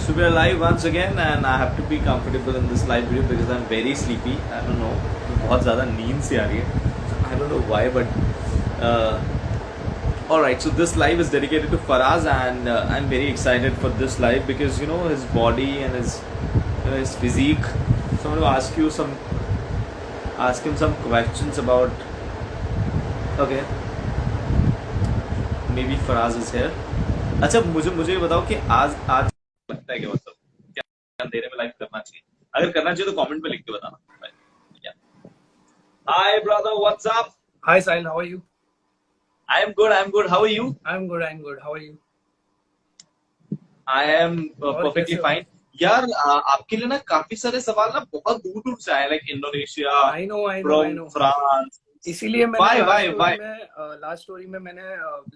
So we are live once again and I have to be comfortable in this live video because I'm very sleepy. I don't know, बहुत ज़्यादा नींद सी आ रही है. I don't know why, but alright. So this live is dedicated to Faraz and I'm very excited for this live because you know his body and his physique. So I'm going to ask him some questions about. Okay. Maybe Faraz is here. अच्छा मुझे ये बताओ कि आज लगता है कि मतलब क्या अंधेरे में लाइव करना चाहिए. अगर करना चाहिए तो कमेंट में लिख के बताना. Hi brother, what's up? Hi Sahil, how are you? I am good. How are you? I'm good. How are you? I am perfectly fine. यार आपके लिए ना काफी सारे सवाल ना बहुत दूर दूर से आए, like Indonesia, I know. France. इसीलिए मैंने Why? लास्ट स्टोरी में मैंने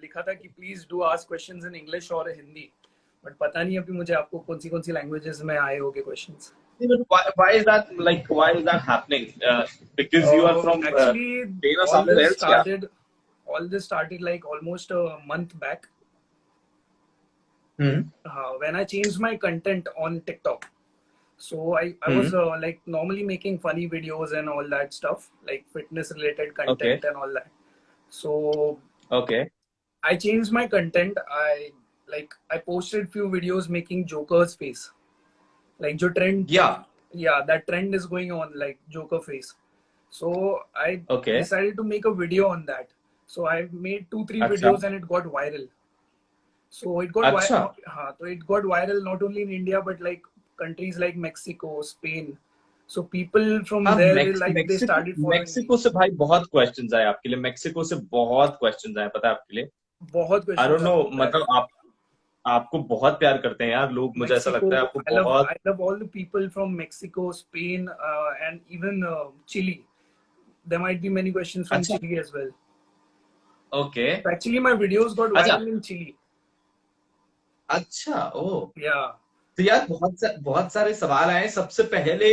लिखा था कि please do ask questions in English और हिंदी, बट पता नहीं अभी मुझे आपको कौन सी लैंग्वेजेस में आए होंगे questions. Why is that, like why is that happening? Because you are from actually Spain or somewhere else? All this started like almost a month back. When I changed my content on TikTok. So I was like normally making funny videos and all that stuff, like fitness related content and all that. So I changed my content. I posted few videos making Joker's face, like jo trend. Yeah, that trend is going on, like Joker face. So I decided to make a video on that. So I made 2-3 videos and it got viral. So it got viral. So it got viral not only in India but like countries like Mexico, Spain. So people from there they started following. Mexico से भाई बहुत questions आए आपके लिए. Mexico से बहुत questions आए, पता है आपके लिए? बहुत questions. I don't know, मतलब आपको बहुत प्यार करते हैं यार लोग. मुझे ऐसा लगता है आपको बहुत. I love all the people from Mexico, Spain, and even Chile. There might be many questions from Chile as well. Okay. So actually, my videos got viral in Chile. अच्छा, ओह. Yeah. तो यार बहुत सारे सवाल आए. सबसे पहले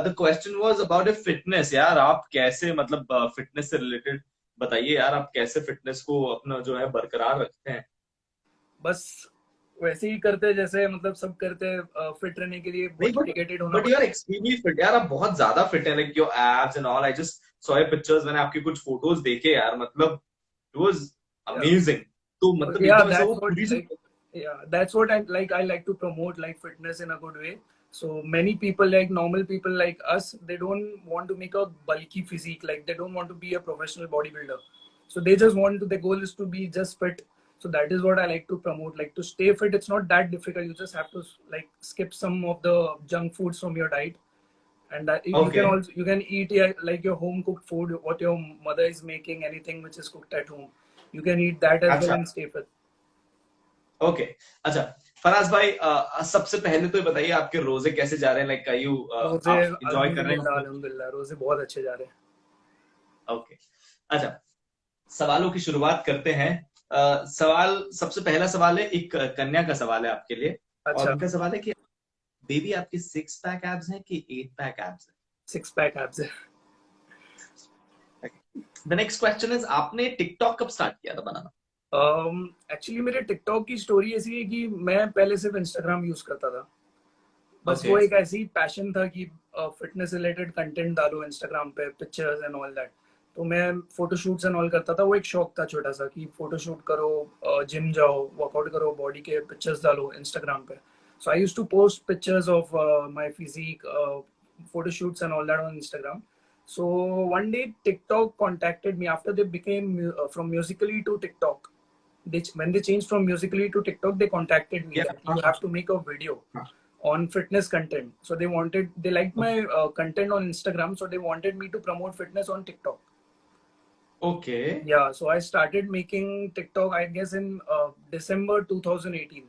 the question was about fitness. यार आप कैसे, मतलब फिटनेस से रिलेटेड बताइए यार, आप कैसे फिटनेस को अपना जो है बरकरार रखते हैं? बस वैसे ही करते जैसे मतलब सब करते फिट रहने के लिए डेडिकेटेड होना. But you are extremely fit यार, आप बहुत ज्यादा फिट हैं, like your abs and all. I just saw your pictures, मैंने आपके कुछ फोटोज देखे यार, मतलब इट वाज अमेजिंग. तो मतलब एकदम ऐसा वो पूरी. Yeah, that's what I like to promote, like fitness in a good way. So many people, like normal people like us, they don't want to make a bulky physique, like they don't want to be a professional bodybuilder. So they just want to, the goal is to be just fit. So that is what I like to promote. Like to stay fit, it's not that difficult. You just have to like skip some of the junk foods from your diet, and that you can eat like your home cooked food, what your mother is making, anything which is cooked at home. You can eat that as well and stay fit. Okay. अच्छा फराज भाई, सबसे पहले तो बताइए आपके रोजे कैसे जा रहे हैं? लाइक यू एंजॉय कर रहे हैं? अल्हम्दुलिल्लाह रोजे बहुत अच्छे जा रहे हैं. ओके. अच्छा, सवालों की शुरुआत करते हैं. सबसे पहला सवाल है, एक कन्या का सवाल है आपके लिए. और उनका सवाल है कि बेबी आपके 6 पैक एब्स हैं कि 8 पैक एब्स हैं? 6 पैक एब्स है. द नेक्स्ट क्वेश्चन इज, आपने टिकटॉक कब स्टार्ट किया था बनाना? एक्चुअली मेरे टिकटॉक की स्टोरी ऐसी है कि मैं पहले सिर्फ इंस्टाग्राम यूज करता था. बस वो एक ऐसी पैशन था कि फिटनेस रिलेटेड कंटेंट डालो इंस्टाग्राम पे, पिक्चर्स एंड ऑल दैट. तो मैं फोटोशूट्स एंड ऑल करता था. वो एक शौक था छोटा सा कि फोटोशूट करो, जिम जाओ, वर्कआउट करो, बॉडी के पिक्चर्स डालो इंस्टाग्राम पे. So I used to post pictures of my physique, photoshoots and all that on Instagram. So one day TikTok contacted me after they became from Musically to TikTok. When they changed from Musically to TikTok, they contacted me that you have to make a video on fitness content. So they liked my content on Instagram, so they wanted me to promote fitness on TikTok. Okay. Yeah, so I started making TikTok, I guess, in December 2018.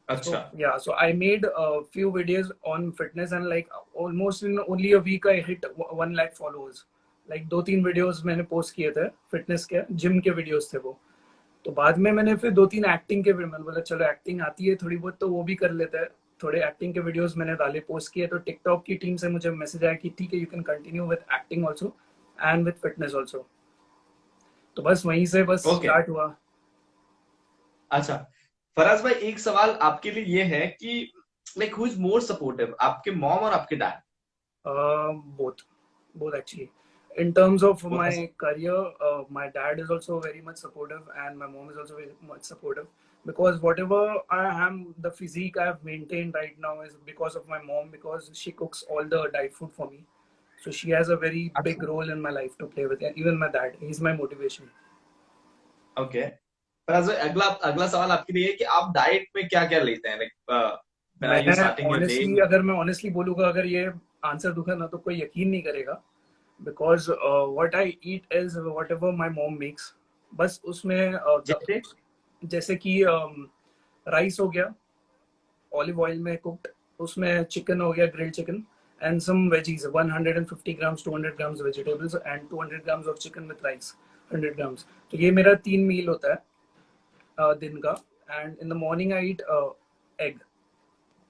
Achha. So I made a few videos on fitness and like almost in only a week I hit 1 lakh followers. Like 2-3 videos मैंने post किए थे fitness के, gym के videos थे वो. तो बाद में मैंने फिर 2-3 एक्टिंग के वीडियो, मैंने बोला चलो एक्टिंग आती है थोड़ी बहुत तो वो भी कर लेते हैं. थोड़े एक्टिंग के वीडियोस मैंने डाले, पोस्ट किए. तो टिकटॉक की टीम से मुझे मैसेज आया कि ठीक है, you can continue with acting also and with fitness also. तो बस वहीं से बस स्टार्ट हुआ. अच्छा, फराज भाई एक सवाल आपके लिए ये है कि like who is more supportive, आपके मॉम और आपके dad? Both, both actually. In terms of both. my career, my dad is also very much supportive, and my mom is also very much supportive. Because whatever I am, the physique I have maintained right now is because of my mom. Because she cooks all the diet food for me, so she has a very big अच्छा, role in my life to play with. And even my dad, he's my motivation. Okay. Faraz भाई अगला अगला सवाल आपके लिए है कि आप डाइट में क्या क्या लेते हैं, लाइक व्हेन मैं are you starting your day? honestly, अगर मैं honestly बोलूँगा, अगर ये आंसर दूंगा ना तो कोई यकीन नहीं करेगा. Because what I eat is whatever my mom makes. बस उसमें जैसे? जैसे कि राइस हो गया, ऑलिव ऑयल में कुक्ड, उसमें चिकन हो गया, grilled chicken, and some veggies, 150 grams 200 grams vegetables and 200 grams of chicken with rice, 100 grams. तो ये मेरा 3 मील होता है दिन का. And in the morning I eat egg,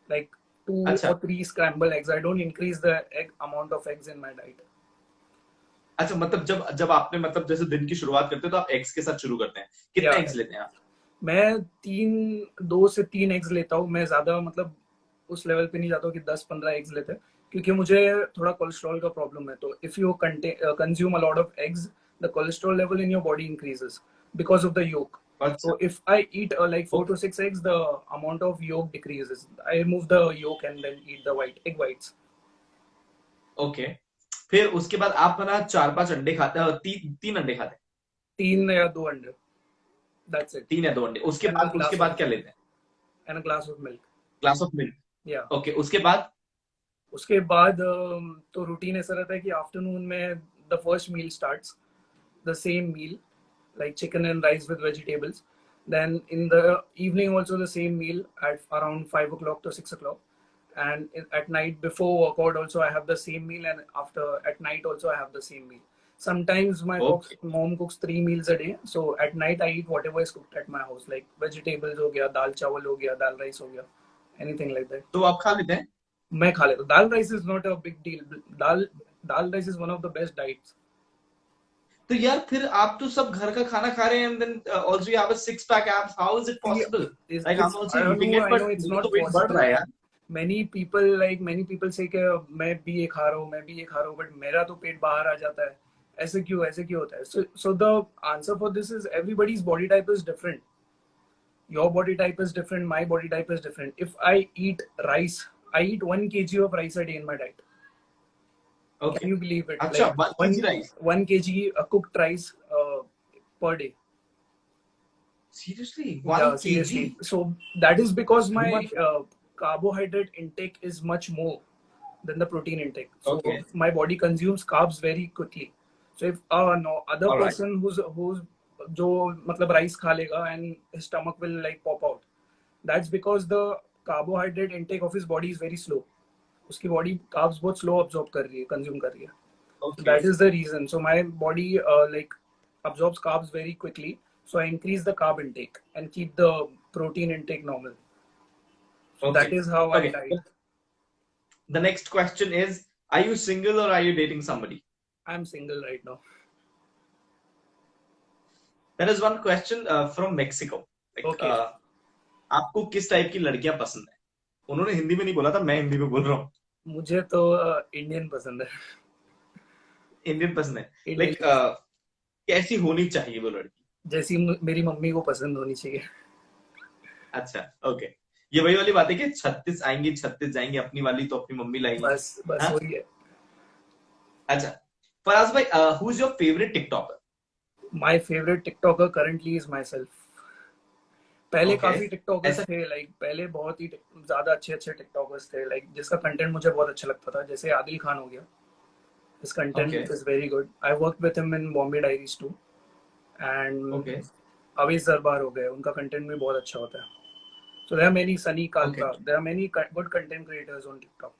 like two अच्छा, or three scrambled eggs. I don't increase the egg amount of eggs in my diet. अच्छा, मतलब जब जब आपने मतलब जैसे दिन की शुरुआत करते हैं तो आप एग्स के साथ शुरू करते हैं, कितने Yeah, एग्स लेते हैं आप? मैं 2 से 3 एग्स लेता हूँ. मैं ज्यादा मतलब उस लेवल पे नहीं जाता हूँ कि 10-15 एग्स लेते हैं, क्योंकि मुझे थोड़ा कोलेस्ट्रॉल का प्रॉब्लम है. तो if you consume a lot of eggs, the cholesterol level in your body increases because of the yolk. अच्छा, So if I eat like 4 to 6 eggs, the amount of yolk decreases. I remove the yolk and then eat the egg whites. Okay. फिर उसके बाद आप ना 4-5 अंडे खाते हैं, 3 अंडे खाते हैं? 3 या 2 अंडे. That's it. 3 या 2 अंडे, उसके And a बाद glass of क्या लेते हैं? and a glass of milk. Glass of milk. Yeah. Okay, उसके बाद? उसके बाद तो रूटीन ऐसा रहता है कि आफ्टरनून में the first meal starts the same meal, like chicken and rice with vegetables. Then in the evening also the same meal at around 5 o'clock to 6 o'clock. And at night before workout also I have the same meal, and after at night also I have the same meal. Sometimes my okay, mom cooks 3 meals a day, so at night I eat whatever is cooked at my house, like vegetables हो गया, दाल चावल हो गया, दाल rice हो गया, anything like that. तो आप खा लेते हैं? मैं खा लेता हूँ. Dal rice is not a big deal. Dal dal rice is one of the best diets. तो यार फिर आप तो सब घर का खाना खा रहे हैं and then also you have a six pack abs, how is it possible? Like I am also I don't eating know. It I know but it's मेरा not तो वेट बढ़ possible. रहा है यार। Many people say कि मैं भी ये खा रहा हूँ, मैं भी ये खा रहा हूँ, बट मेरा तो पेट बाहर आ जाता है. ऐसे क्यों होता है? So the answer for this is everybody's body type is different. Your body type is different. My body type is different. If I eat rice, I eat 1 kg of rice a day in my diet. Okay, Can you believe it? अच्छा, Like 1 KG rice? 1 kg cooked rice per day. Seriously, 1 Yeah, KG? seriously. So that is because my मतलब carbohydrate intake is much more than the protein intake. So okay, my body consumes carbs very quickly. So if no other alright, person who's जो मतलब rice खा लेगा and his stomach will like pop out, that's because the carbohydrate intake of his body is very slow. उसकी body carbs बहुत slow absorb कर रही है, consume कर रही है. So okay, that is the reason. So my body like absorbs carbs very quickly. So I increase the carb intake and keep the protein intake normal. So okay, that is how I okay. diet. The next question is, are you single or are you dating somebody? I'm single right now. There is one question from Mexico, like Okay. आपको किस type की लड़कियां पसंद है? उन्होंने हिंदी में नहीं बोला था, मैं हिंदी में बोल रहा हूँ। मुझे तो इंडियन पसंद है. इंडियन पसंद है, इंडियन लाइक कैसी होनी चाहिए वो लड़की? जैसी मेरी मम्मी को पसंद होनी चाहिए. अच्छा, ओके। ये वही वाली बात है कि 36 आएंगी 36 जाएंगी, अपनी वाली तो अपनी मम्मी लाएंगी। बस हाँ? वही है. अच्छा, फराज भाई, who is your favourite TikToker? My favorite TikToker currently is myself. पहले ओके, काफी टिकटॉकर्स ऐसा? थे, लाइक पहले बहुत ही ज्यादा अच्छे टिकटॉकर्स थे, लाइक जिसका कंटेंट मुझे बहुत अच्छा लगता था, जैसे आदिल खान हो गया. His okay, content is very good. I worked with him in Bombay Diaries too. And okay, Avesh दरबार हो गए, उनका कंटेंट भी बहुत अच्छा होता है. So there are many, Sunny okay. Kalka, there are many good content creators on TikTok.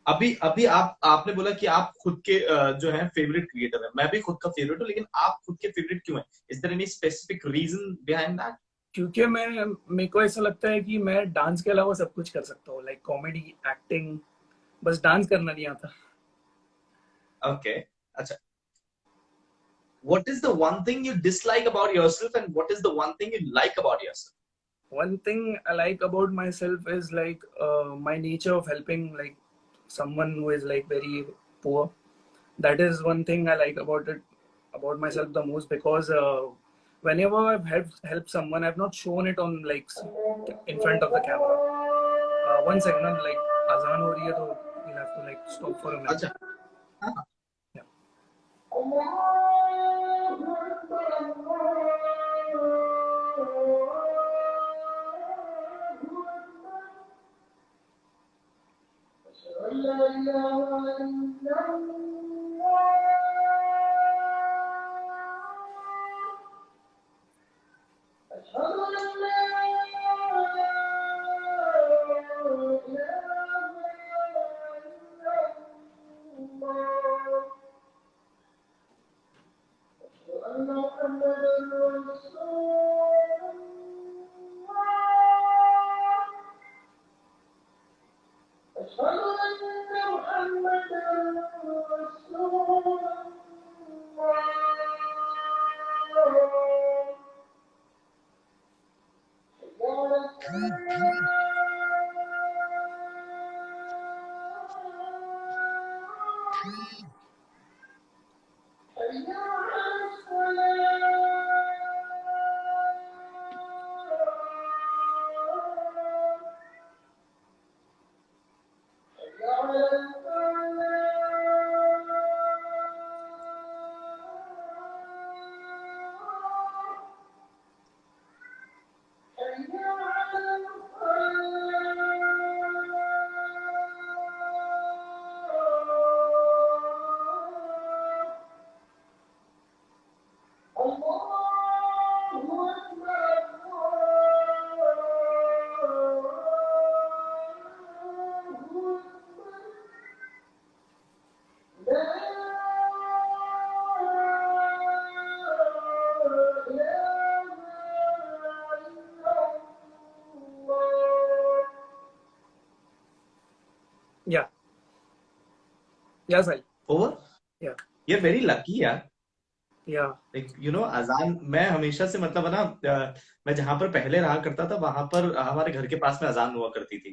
अभी अभी आपने बोला कि आप खुद के जो है फेवरेट क्रिएटर है, मैं भी खुद का फेवरेट हूँ, लेकिन आप खुद के फेवरेट क्यों हैं? Is there any specific reason behind that? क्योंकि मेरे को ऐसा लगता है कि मैं डांस के अलावा सब कुछ कर सकता हूँ, लाइक कॉमेडी, एक्टिंग, बस डांस करना नहीं आता. ओके, अच्छा। what is the one thing you dislike about yourself, and what is the one thing you like about yourself? One thing I like about myself is like my nature of helping like someone who is like very poor. That is one thing I like about myself the most, because whenever I've helped someone, I've not shown it on like in front of the camera. One second, like azan ho rahi hai, so we'll have to like stop for a minute. Acha. हाँ. Yeah. Yeah. Yeah, Sai. Over. Yeah. You're very lucky, यार. Yeah. Like, you know, अजान मैं हमेशा से मतलब है ना, मैं जहां पर पहले रहा करता था वहां पर हमारे घर के पास में अजान हुआ करती थी,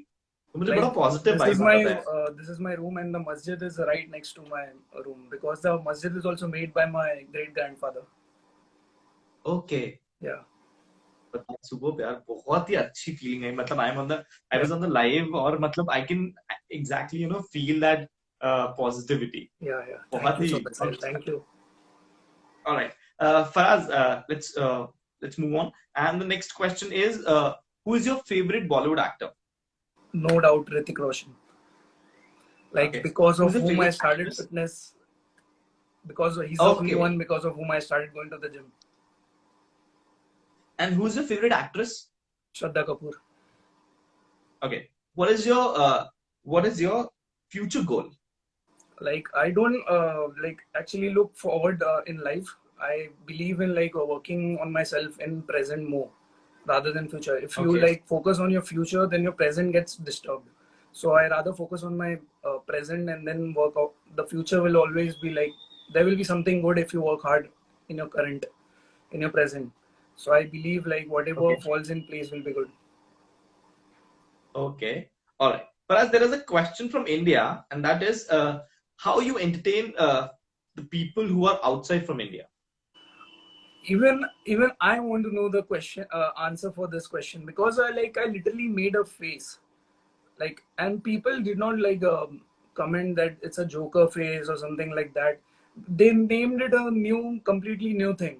तो मुझे बड़ा Like पॉजिटिव वाइब आता था. this is my room, and the masjid is right next to my room, because the masjid is also made by my great grandfather. Okay. Yeah. सुबह यार बहुत ही अच्छी फीलिंग है. मतलब I was on the live, और मतलब I can exactly you know feel that positivity. Yeah. बहुत Thank you he so much, Sai. Thank you. Alright, Faraz, let's move on, and the next question is, who is your favorite Bollywood actor? No doubt, Hrithik Roshan. Like, Okay, because who's of your whom I favorite started actress? fitness, because he's the only Okay, one because of whom I started going to the gym. and who's your favorite actress? Shraddha Kapoor. Okay, what is your future goal? Like, I don't like actually look forward in life. I believe in like working on myself in present more rather than future. If you Okay, like focus on your future, then your present gets disturbed. So I rather focus on my present and then work out. The future will always be like, there will be something good if you work hard in your current, in your present. So I believe like whatever okay, falls in place will be good. okay. Alright, Faraz, there is a question from India, and that is, how you entertain the people who are outside from India? Even I want to know the question answer for this question, because I literally made a face, like, and people did not like comment that it's a joker face or something like that. They named it a completely new thing.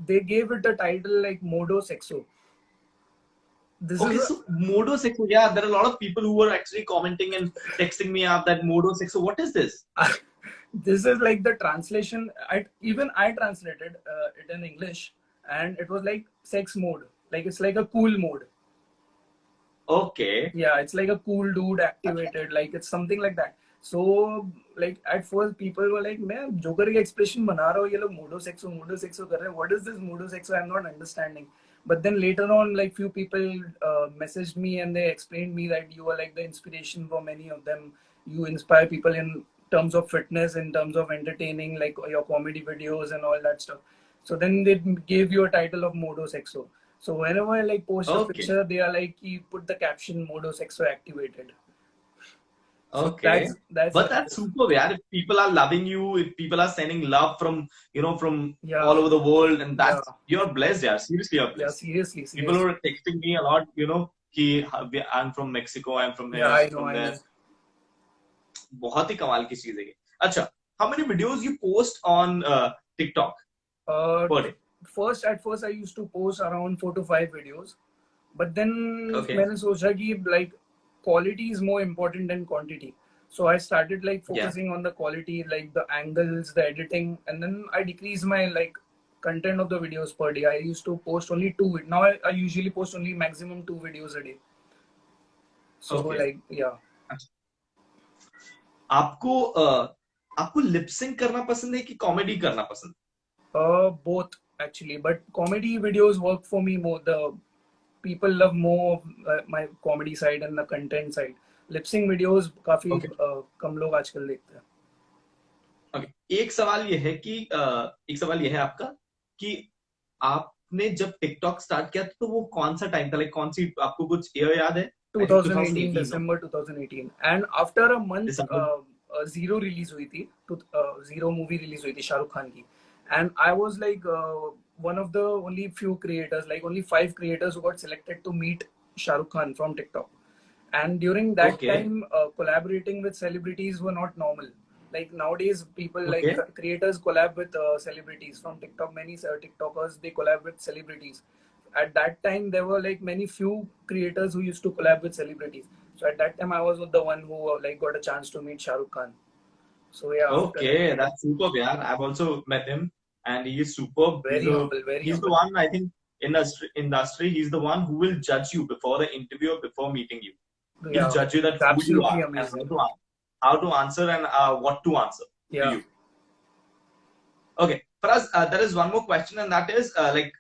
They gave it a title like Modo Sexo. This Okay, is so Modo Sexo, yeah, there are a lot of people who were actually commenting and texting me up that Modo Sexo. What is this? this is like the translation. I translated it in English, and it was like sex mode. Like, it's like a cool mode. Okay. Yeah, it's like a cool dude activated. Like, it's something like that. So like at first people were like, मैं joker का expression बना रहा हूँ, ये लोग modo sexo कर रहे हैं. What is this modo sexo? I'm not understanding. But then later on, like, few people messaged me and they explained me that you are like the inspiration for many of them. You inspire people in terms of fitness, in terms of entertaining, like your comedy videos and all that stuff. So then they gave you a title of Modo Sexo. So whenever I like post a Okay. picture, they are like, you put the caption Modo Sexo activated. So Okay. that's But what it that's is. super, yeah. If people are loving you, if people are sending love from, from Yeah, all over the world, and yeah, that's, you're blessed, yeah. Seriously, you're yeah. blessed. Seriously, People seriously. were texting me a lot, कि I'm from Mexico, I'm from Yeah, here, I I'm know, from I there. know. बहुत ही कमाल की चीज है ये. अच्छा, how many videos you post on TikTok Uh, per day? at first I used to post around 4 to 5 videos, but then Okay. मैंने सोचा कि like quality is more important than quantity. So I started like Yeah. focusing on the quality, like the angles, the editing, and then I decreased my like content of the videos per day. I used to post only two. Now I usually post only maximum 2 videos a day. So Okay. like yeah, अच्छा. आपको आपको lip sync करना पसंद है कि comedy करना पसंद both actually, but comedy videos work for me more. The people love more my comedy side and the content side. Lip sync videos काफी है? Okay. कम लोग आजकल देखते हैं. Okay. एक सवाल ये है आपका कि आपने जब टिकटॉक स्टार्ट किया तो वो कौन सा टाइम था, लाइक कौन सी, आपको कुछ ईयर याद है? I think 2018 2018, no? December 2018 and after a month दिसंबर. Zero रिलीज हुई थी. तो Zero मूवी रिलीज हुई थी शाहरुख खान की. And I was like one of the only few creators, like only 5 creators who got selected to meet Shahrukh Khan from TikTok. And during that okay. time, collaborating with celebrities were not normal. Like nowadays, people like okay. creators collab with celebrities from TikTok. Many TikTokers they collab with celebrities. At that time, there were like many few creators who used to collab with celebrities. So at that time, I was the one who like got a chance to meet Shahrukh Khan. So yeah, after that, Okay, that's superb, yeah. I've also met him, and he is superb. very humble, very He's the humble. one, I think, industry. He's the one who will judge you before the interview or before meeting you. He'll Yeah, judge you that it's who you absolutely are and amazing. how to answer and what to answer to Yeah. you. Okay, for us, there is one more question, and that is like,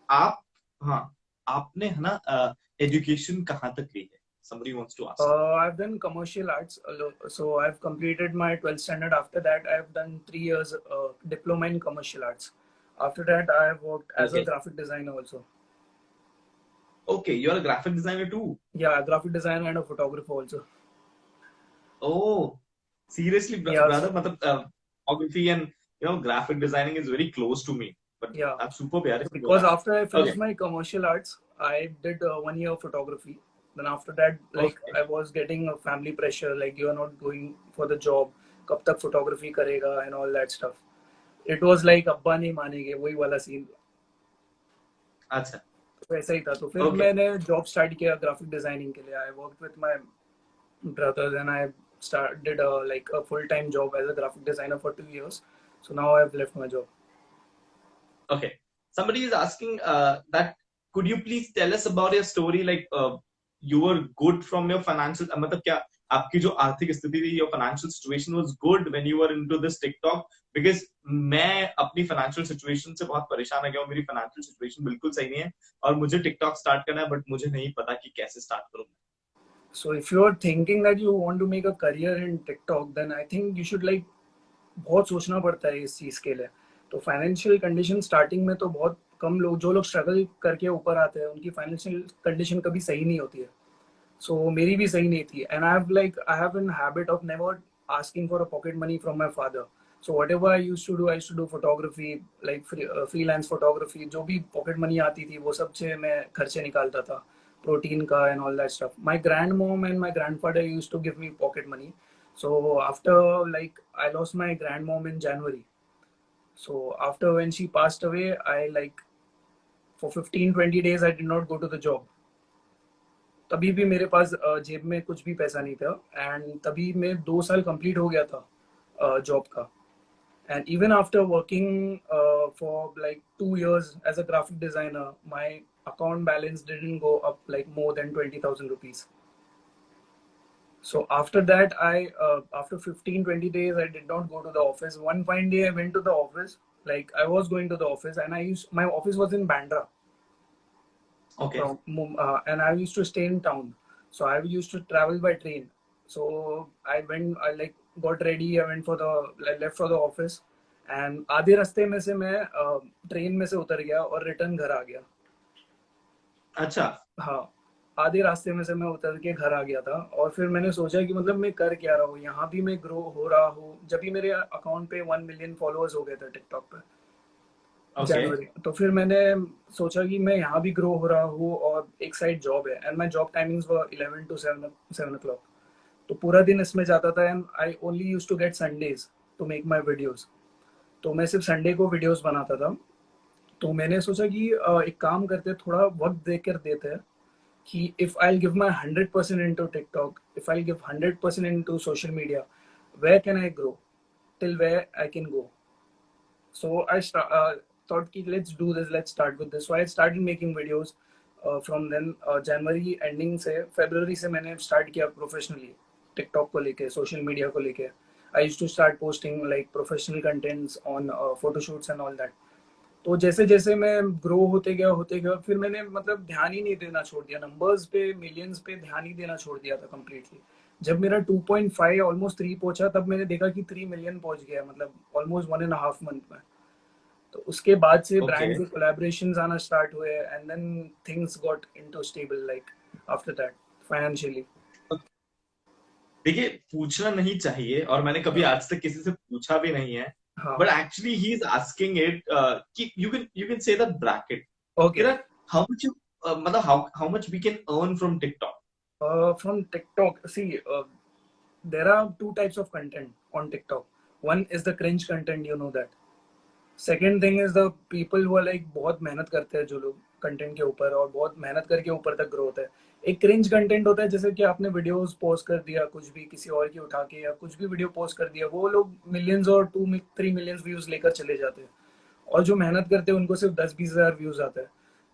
आप, हाँ, आपने है ना education कहाँ तक ली है? Somebody wants to ask. I've done commercial arts. So I've completed my 12th standard. After that, I've done 3 years diploma in commercial arts. After that, I've worked as a Okay. graphic designer also. Okay, you're a graphic designer too. Yeah, graphic designer and a photographer also. Oh, seriously, Yes. brother, matlab, photography and graphic designing is very close to me. But Yeah. that's super प्यारे से Because बोला. after I finished Okay. my commercial arts, I did 1 year photography. Then after that, like Okay. I was getting a family pressure, like you are not going for the job. कब तक photography करेगा and all that stuff. It was like अब्बा नहीं मानेंगे वही वाला scene. अच्छा. तो ऐसा ही था. तो फिर Okay. मैंने जॉब स्टार्ट किया ग्राफिक डिजाइनिंग के लिए. I work with my brothers and I did like a full-time job as a graphic designer for 2 years. So now I've left my job. Okay. Somebody is asking that could you please tell us about your story, like you were good from your financial मतलब क्या आपकी जो आर्थिक स्थिति थी, your financial situation was good when you were into this TikTok, because मैं अपनी financial situation से बहुत परेशान हो गया हूँ. मेरी financial situation बिल्कुल सही नहीं है और मुझे TikTok start करना है, but मुझे नहीं पता कि कैसे start करूँ. So if you're thinking that you want to make a career in TikTok, then I think you should like बहुत सोचना पड़ता है इस चीज के लिए. तो फाइनेंशियल कंडीशन स्टार्टिंग में तो बहुत कम लोग, जो लोग स्ट्रगल करके ऊपर आते हैं, उनकी फाइनेंशियल कंडीशन कभी सही नहीं होती है. सो मेरी भी सही नहीं थी. And I have an habit of never asking for a pocket money from my father. So whatever I used to do photography, like freelance photography. जो भी पॉकेट मनी आती थी वो सब से मैं खर्चे निकालता था, प्रोटीन का and all that stuff. My grand mom and my grandfather used to give me pocket money. So after like I lost my grandmom in January. So after when she passed away, I like for 15-20 days I did not go to the job. तभी भी मेरे पास जेब में कुछ भी पैसा नहीं था. एंड तभी मैं 2 साल कंप्लीट हो गया था जॉब का. And even after working for like 2 years as a graphic designer, my account balance didn't go up like more than 20,000 rupees. So after that, after 15-20 days, I did not go to the office. One fine day, I went to the office. Like I was going to the office, and my office was in Bandra. Okay. And I used to stay in town, so I used to travel by train. So I got ready, I went for the left for the office, and आधे रास्ते में से मैं train में से उतर गया और रिटर्न घर आ गया. अच्छा. हाँ, आधे रास्ते में से मैं उतर के घर आ गया था और फिर मैंने सोचा कि मतलब मैं कर क्या रहा हूँ, यहाँ भी मैं ग्रो हो रहा हूँ. जब भी मेरे अकाउंट पे 1 मिलियन फॉलोअर्स हो गए थे टिकटॉक पे ओके. जनवरी, तो फिर मैंने सोचा कि मैं यहाँ भी ग्रो हो रहा हूँ और एक साइड जॉब है and my job timings were 11 to 7 o'clock. तो पूरा दिन इसमें जाता था and I only use to get Sundays to make my videos. तो मैं सिर्फ संडे को वीडियोज बनाता था. तो मैंने सोचा कि एक काम करते, थोड़ा वक्त देकर देते हैं कि if I'll give my 100% into TikTok, if I'll give 100% into social media, where can I grow? Till where I can go. So I thought, let's do this, let's start with this. So I started making videos from then. January ending से February से मैंने start किया professionally TikTok को लेके, social media को लेके. I used to start posting like professional contents on photo shoots and all that. तो जैसे जैसे मैं ग्रो होते गया फिर मैंने मतलब ध्यान ही नहीं देना छोड़ दिया, नंबर्स पे मिलियंस पे ध्यान ही देना छोड़ दिया था कम्प्लीटली. जब मेरा 2.5 ऑलमोस्ट 3 पहुंचा, तब मैंने देखा कि 3 मिलियन पहुंच गया, मतलब ऑलमोस्ट 1.5 मंथ में. तो उसके बाद से ओके. ब्रांड से कोलैबोरेशंस आना स्टार्ट हुए and then things got into stable like after that financially. देखिए, पूछना नहीं चाहिए और मैंने कभी हाँ आज तक किसी से पूछा भी नहीं है, हाँ. But actually he is asking it कि you can say the bracket okay. How much मतलब how much we can earn from TikTok. From TikTok, see, there are two types of content on TikTok. One is the cringe content, you know that. Second thing is the people who are like बहुत मेहनत करते हैं जो लोग content के ऊपर और बहुत मेहनत करके ऊपर तक ग्रो होता है. एक क्रिंज कंटेंट होता है जैसे कि आपने वीडियोस पोस्ट कर दिया कुछ भी किसी और की उठा के, या कुछ भी वीडियो पोस्ट कर दिया, वो लोग मिलियंस और 2-3 मिलियंस व्यूज लेकर चले जाते हैं, और जो मेहनत करते हैं उनको सिर्फ 10-20 हजार व्यूज आता है.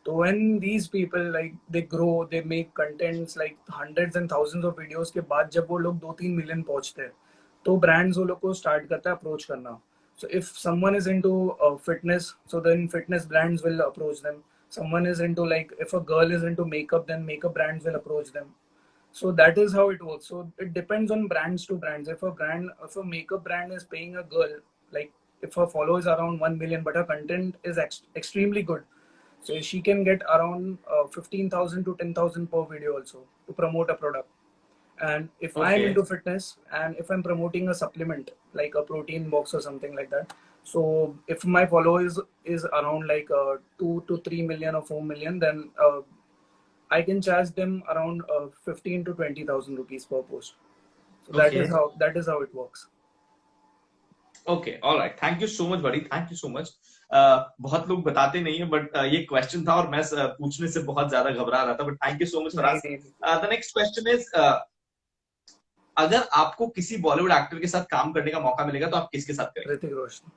तो when these people like they grow, they make contents like hundreds and thousands of videos के बाद जब वो लोग 2-3 मिलियन पहुंचते हैं, तो ब्रांड्स वो लोग को स्टार्ट करता है अप्रोच करना. So if someone is into fitness, so then fitness brands will approach them. Someone is into, like, if a girl is into makeup, then makeup brands will approach them. So that is how it works. So it depends on brands to brands. If a makeup brand is paying a girl, like if her followers are around 1 million, but her content is extremely good, so she can get around 15,000 to 10,000 per video also to promote a product. And if I'm okay. into fitness and if I'm promoting a supplement like a protein box or something like that, so if my followers is around like 2 to 3 million or 4 million, then I can charge them around 15 to 20,000 rupees per post. So okay. that is how it works. Okay. Alright. Thank you so much बड़ी. Thank you so much. बहुत लोग बताते नहीं है, but ये question था और मैं पूछने से बहुत ज्यादा घबरा रहा था, but thank you so much Faraz. The next question is, अगर आपको किसी बॉलीवुड एक्टर के साथ काम करने का मौका मिलेगा तो आप किसके साथ करेंगे? ऋतिक रोशन.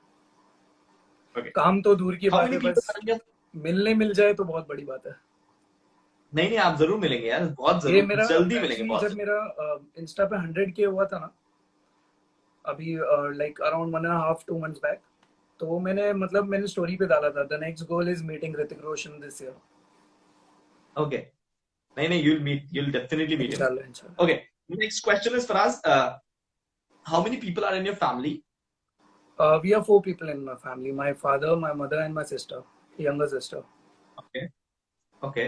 Okay. काम तो दूर की How बात many है, people बस are in मिलने मिल जाए तो बहुत बड़ी बात है. नहीं नहीं, आप जरूर मिलेंगे यार, बहुत ये जरूर, मेरा जल्दी मिलेंगे, एक्चुअली बहुत जब जल्दी. मेरा इंस्टा पे 100K हुआ था ना, अभी लाइक अराउंड 1.5-2 months बैक, तो मैंने स्टोरी पे डाला था, the next goal is meeting Hrithik Roshan this year. Okay. नहीं नहीं, you'll definitely meet him. इंशाल्लाह इंशाल्लाह. Okay, next question is Faraz, how many people are in your family? We are 4 people in my family: my father, my mother, and my sister, younger sister. Okay. Okay.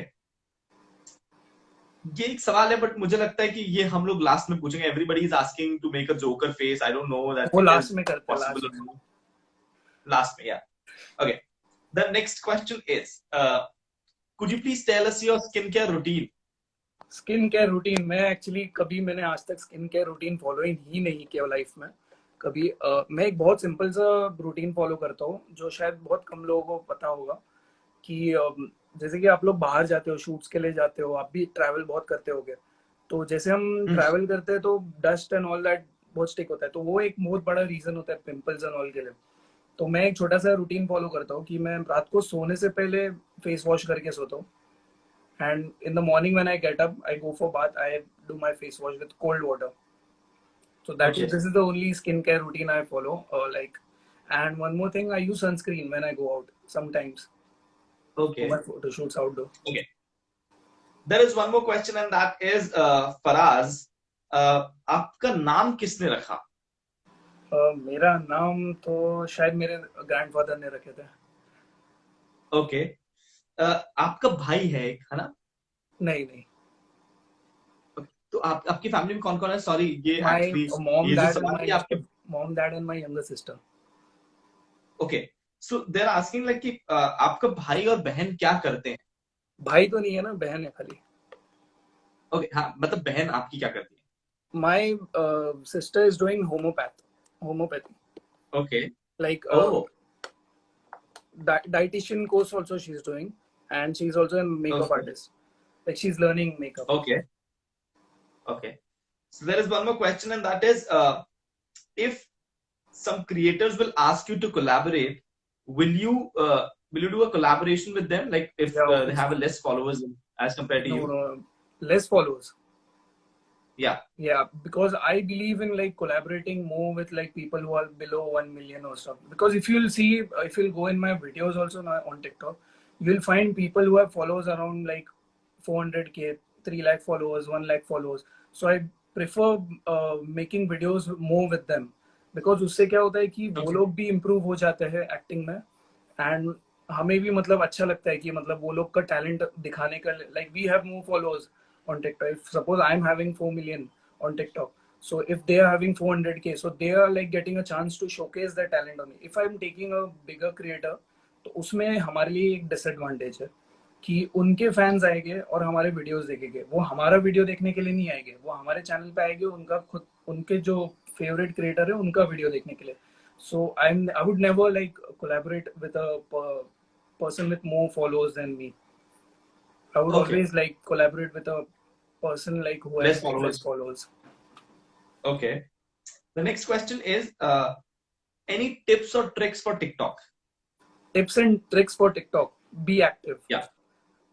ये एक सवाल है, but मुझे लगता है कि ये हम लोग लास्ट में पूछेंगे. Everybody is asking to make a joker face. I don't know that वो लास्ट में करते हैं, पॉसिबल. लास्ट में, yeah. Okay. The next question is, could you please tell us your skincare routine? Skin care routine, मैंने आज तक skin care routine follow ही नहीं किया लाइफ में कभी. मैं एक बहुत सिंपल सा रूटीन फॉलो करता हूँ जो शायद बहुत कम लोगों को पता होगा कि जैसे कि आप लोग बाहर जाते हो, शूट्स के लिए जाते हो, आप भी ट्रैवल बहुत करते होगे, तो जैसे हम ट्रैवल करते हैं तो डस्ट एंड ऑल दैट बहुत स्टिक होता है, तो वो एक बहुत बड़ा रीजन होता है पिंपल्स एंड ऑल के लिए. तो मैं एक छोटा सा रूटीन फॉलो करता हूँ कि मैं रात को सोने से पहले फेस वॉश करके सोता हूँ, and in the morning when I get up, I go for bath, I do my face wash with cold water. So Okay. this is the only skincare routine I follow. And one more thing, I use sunscreen when I go out sometimes. Okay. For my photo shoots outdoor. Okay. There is one more question and that is, Faraz, आपका नाम किसने रखा? मेरा नाम तो शायद मेरे grandfather ने रखे थे। ओके। आपका भाई है एक, है ना? नहीं नहीं। तो आपकी फैमिली में कौन कौन है? सॉरी, ये माय एक्चुअली मॉम ये जो डैड एंड सवाल है माय ये आपके। Mom dad and my younger sister. Okay, so they are asking like कि आपका भाई और बहन क्या करते हैं? भाई तो नहीं है ना, बहन है खाली। ओके, हाँ, मतलब बहन आपकी क्या करती my sister is doing homeopathy, है? Okay. like oh. dietitian course also she's doing, and she's also a makeup okay. artist, like she's learning makeup. Okay. Okay, so there is one more question, and that is, if some creators will ask you to collaborate, will you do a collaboration with them, like if Yeah, they have a obviously. less followers as compared to No, you? no, less followers. Yeah. Yeah, because I believe in like collaborating more with like people who are below 1 million or stuff. Because if you'll see, if you'll go in my videos also now on TikTok, you'll find people who have followers around like 400K, 3 lakh followers, 1 lakh followers. So I prefer making videos more with them, because उससे क्या होता है कि वो Okay. लोग भी improve हो जाते हैं एक्टिंग में, एंड हमें भी मतलब अच्छा लगता है कि मतलब वो लोग का टैलेंट दिखाने का, like we have more followers on TikTok. If suppose I'm having 4 million on TikTok, so if they are having 400K, so they are like getting a chance to showcase their talent on me. If I'm taking a bigger creator, तो उसमें हमारे लिए एक disadvantage है कि उनके fans आएंगे और हमारे वीडियोस देखेंगे, वो हमारा वीडियो देखने के लिए नहीं आएंगे, वो हमारे चैनल पे आएंगे उनका खुद, उनके जो फेवरेट क्रिएटर है उनका वीडियो देखने के लिए. So I would never like collaborate with a person with more followers than me. I would Okay. always like collaborate with a person like who Less has like less followers. followers. Okay. The next question is, any tips or tricks for TikTok? Tips and tricks for TikTok: be active. Yeah.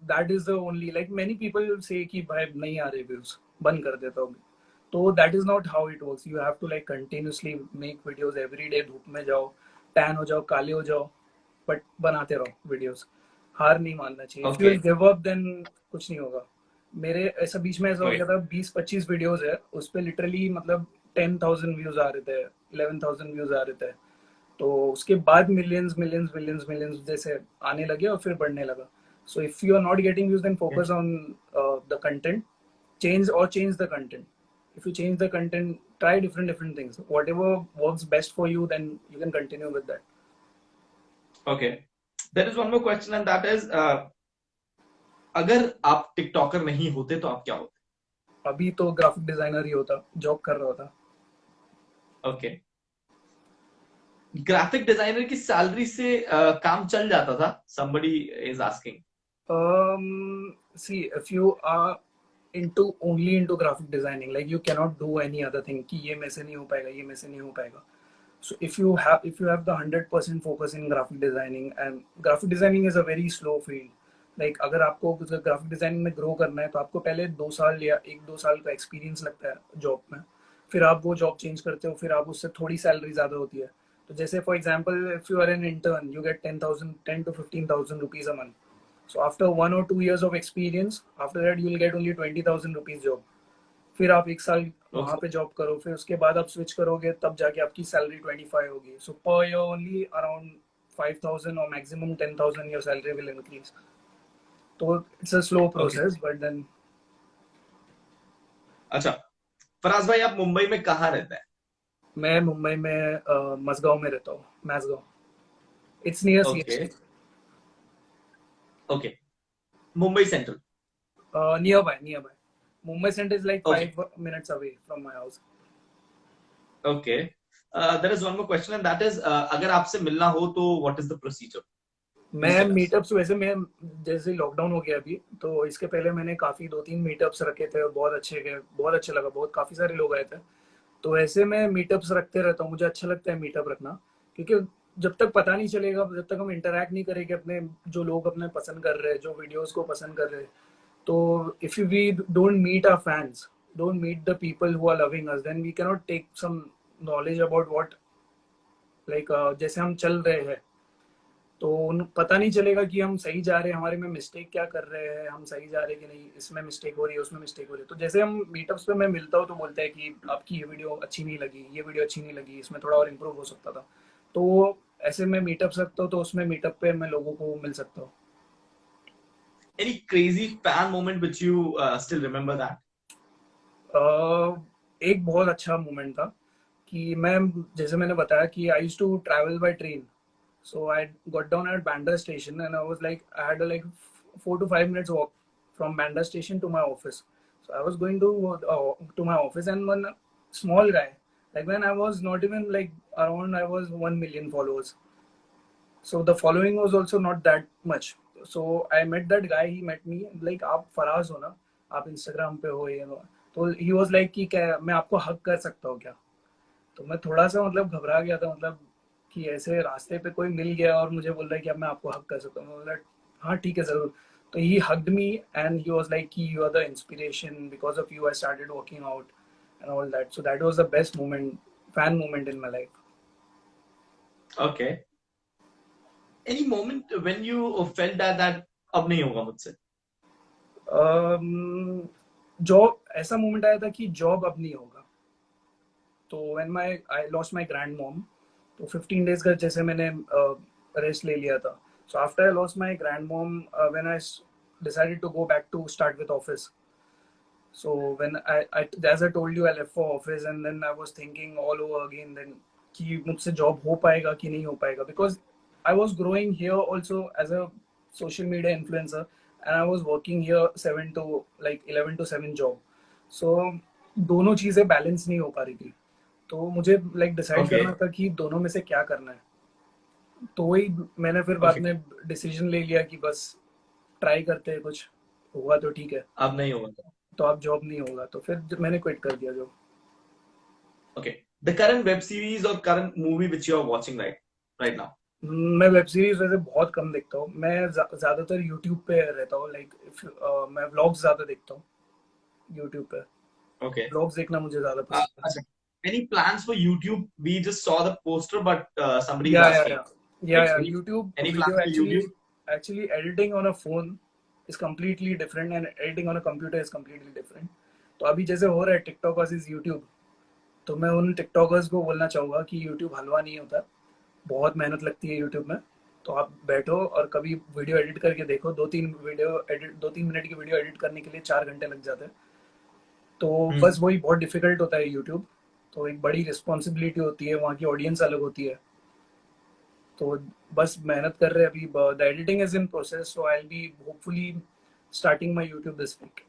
That is the only, like many people say कि भाई नहीं आ रहे views, बंद कर देता हूँ. तो that is not how it works. You have to like continuously make videos every day. धूप में जाओ, टैन हो जाओ, काले हो जाओ, बट बनाते रहो videos. हार नहीं मानना चाहिए. If you will Okay. give up, then कुछ नहीं होगा. मेरे ऐसा बीच में ऐसा हो Okay. गया था, 20-25 वीडियोस है उस पे लिटरली मतलब 10,000 व्यूज आ रहे थे, 11,000 व्यूज आ रहे थे. तो उसके बाद मिलियंस मिलियंस मिलियंस मिलियंस जैसे आने लगे और फिर बढ़ने लगा. So if you are not getting views, then Okay. Focus on the content, change the content. If you change the content, try different things. Whatever works best for you, then you can continue with that. Okay. There is one more question, and that is, अगर आप TikToker नहीं होते तो आप क्या होते? अभी तो ग्राफिक डिजाइनर ही होता, जॉब कर रहा होता. ओके। ग्राफिक डिजाइनर की सैलरी से काम चल जाता था? somebody is asking. See, if you are only into graphic designing, like you cannot do any other thing कि ये मेरे से नहीं हो पाएगा, ये मेरे से नहीं हो पाएगा. So if you have the 100% focus in graphic designing, and graphic designing is a very slow field. Like अगर आपको ग्राफिक डिजाइनिंग में ग्रो करना है तो आपको पहले 2 साल या 1-2 साल का एक्सपीरियंस लगता है जॉब में. फिर आप वो जॉब चेंज करते हो, फिर आप उससे थोड़ी सैलरी ज्यादा होती है. तो जैसे for example, if you are an intern, you get 10 to 15,000 rupees a month. So after 1 or 2 years of experience, after that you will get only 20,000 rupees job. फिर आप 1 साल वहां Okay. पे जॉब करो, फिर उसके बाद आप स्विच करोगे, तब जाके आपकी सैलरी 25 होगी. सो पर ईयर ओनली अराउंड 5,000 और maximum 10,000 your salary will increase. तो it's a slow Okay. Process, but then. अच्छा, फराज भाई, आप मुंबई में कहाँ रहते हैं? मैं मुंबई में मसगांव में रहता हूँ, Mazgaon. It's near okay. CST. Okay, Mumbai central. Nearby. Mumbai centre is like okay. 5 minutes away from my house. Okay, there is one more question, and that is, अगर आपसे मिलना हो तो व्हाट इज द प्रोसीजर? मैं प्लीज टेल अस। मीटअप्स, वैसे मैं जैसे lockdown हो गया अभी, तो इसके पहले मैंने काफी 2-3 मीटअप्स रखे थे और बहुत अच्छे गए, बहुत अच्छा लगा, बहुत काफी सारे लोग आए थे. तो ऐसे मैं मीटअप्स रखते रहता हूँ, मुझे अच्छा लगता है मीटअप रखना, क्योंकि जब तक पता नहीं चलेगा, जब तक हम इंटरेक्ट नहीं करेंगे अपने जो लोग अपने पसंद कर रहे हैं, जो वीडियोस को पसंद कर रहे हैं, तो if you we don't meet our fans, don't meet the people who are loving us, then we cannot take some knowledge about what, like जैसे हम चल रहे हैं, तो पता नहीं चलेगा कि हम सही जा रहे हैं, हमारे में मिस्टेक क्या कर रहे हैं, हम सही जा रहे हैं कि नहीं, इसमें मिस्टेक हो रही है, उसमें मिस्टेक हो रही है। तो जैसे हम मीटअप्स पे मैं मिलता हूँ तो बोलते हैं कि आपकी ये वीडियो अच्छी नहीं लगी, ये वीडियो अच्छी नहीं लगी, इसमें थोड़ा और इम्प्रूव हो सकता था। तो ऐसे मैं मीटअप्स रखता हूँ, तो उसमें मीटअप पे मैं लोगों को मिल सकता हूँ। Any crazy fan moment which you still remember that? एक बहुत अच्छा मोमेंट था कि मैं, जैसे मैंने बताया कि I used to travel by train, so I got down at Bandra station and I was like, I had a like 4 to 5 minutes walk from Bandra station to my office. So I was going to my office, and one small guy, like when I was not even like around, I was 1 million followers, so the following was also not that much. So I met that guy, he met me, like आप फराज हो ना, आप Instagram पे हो ये वो। तो he was like कि क्या मैं आपको हक कर सकता हूँ क्या? तो मैं थोड़ा सा मतलब घबरा गया था, मतलब कि ऐसे रास्ते पे कोई मिल गया और मुझे बोल रहा है कि अब मैं आपको हक कर सकता हूँ। मैं बोला हाँ ठीक है जरूर। तो he hugged me and he was like कि you are the inspiration, because of you I started working out and all that. So that was the best moment, fan moment in my life. Okay. Any moment when you felt that अब नहीं होगा मुझसे? Job, ऐसा moment आया था कि job अब नहीं होगा। तो when I lost my grand mom, तो 15 डेज का जैसे मैंने रेस्ट ले लिया था। So after I lost my grand mom, when I decided to go back to start with office. So when I as I told you, I left for office and then I was thinking all over again then कि मुझसे job हो पाएगा कि नहीं हो पाएगा, because I was growing here also as a social media influencer and I was working here 7 to like 11 to 7 job. So दोनों चीजें बैलेंस नहीं हो पा रही थी। तो मुझे लाइक डिसाइड करना Okay. था कि दोनों में से क्या करना है। तो वही मैंने फिर बाद Okay. में डिसीजन ले लिया कि बस ट्राई करते हैं, कुछ हुआ तो ठीक है। अब नहीं होगा। तो अब जॉब नहीं होगा, तो फिर मैंने क्विट कर दिया job. Okay. The current web series or current movie which you are watching right now? मैं वेब सीरीज वैसे बहुत कम देखता हूँ, मैं ज्यादातर यूट्यूब पे रहता हूँ। लाइक मैं व्लॉग्स ज्यादा देखता हूँ यूट्यूब पे। Okay. व्लॉग्स देखना मुझे ज्यादा पसंद अच्छा. Any plans for YouTube? We just saw the poster, but है। somebody is asking. या Like YouTube any plans video for YouTube? Actually editing on a phone is completely different and editing on a computer is completely different. तो अभी जैसे हो रहा है TikTok versus YouTube, तो मैं उन टिकटॉकर्स को बोलना चाहूंगा कि यूट्यूब हलवा नहीं होता, बहुत मेहनत लगती है यूट्यूब में। तो आप बैठो और कभी वीडियो एडिट करके देखो, 2-3 मिनट की वीडियो एडिट करने के लिए 4 घंटे लग जाते हैं। तो Hmm. बस वही बहुत डिफिकल्ट होता है यूट्यूब। तो एक बड़ी रिस्पॉन्सिबिलिटी होती है, वहाँ की ऑडियंस अलग होती है। तो बस मेहनत कर रहे हैं अभी, the editing is in process, so I will be hopefully starting my YouTube this week.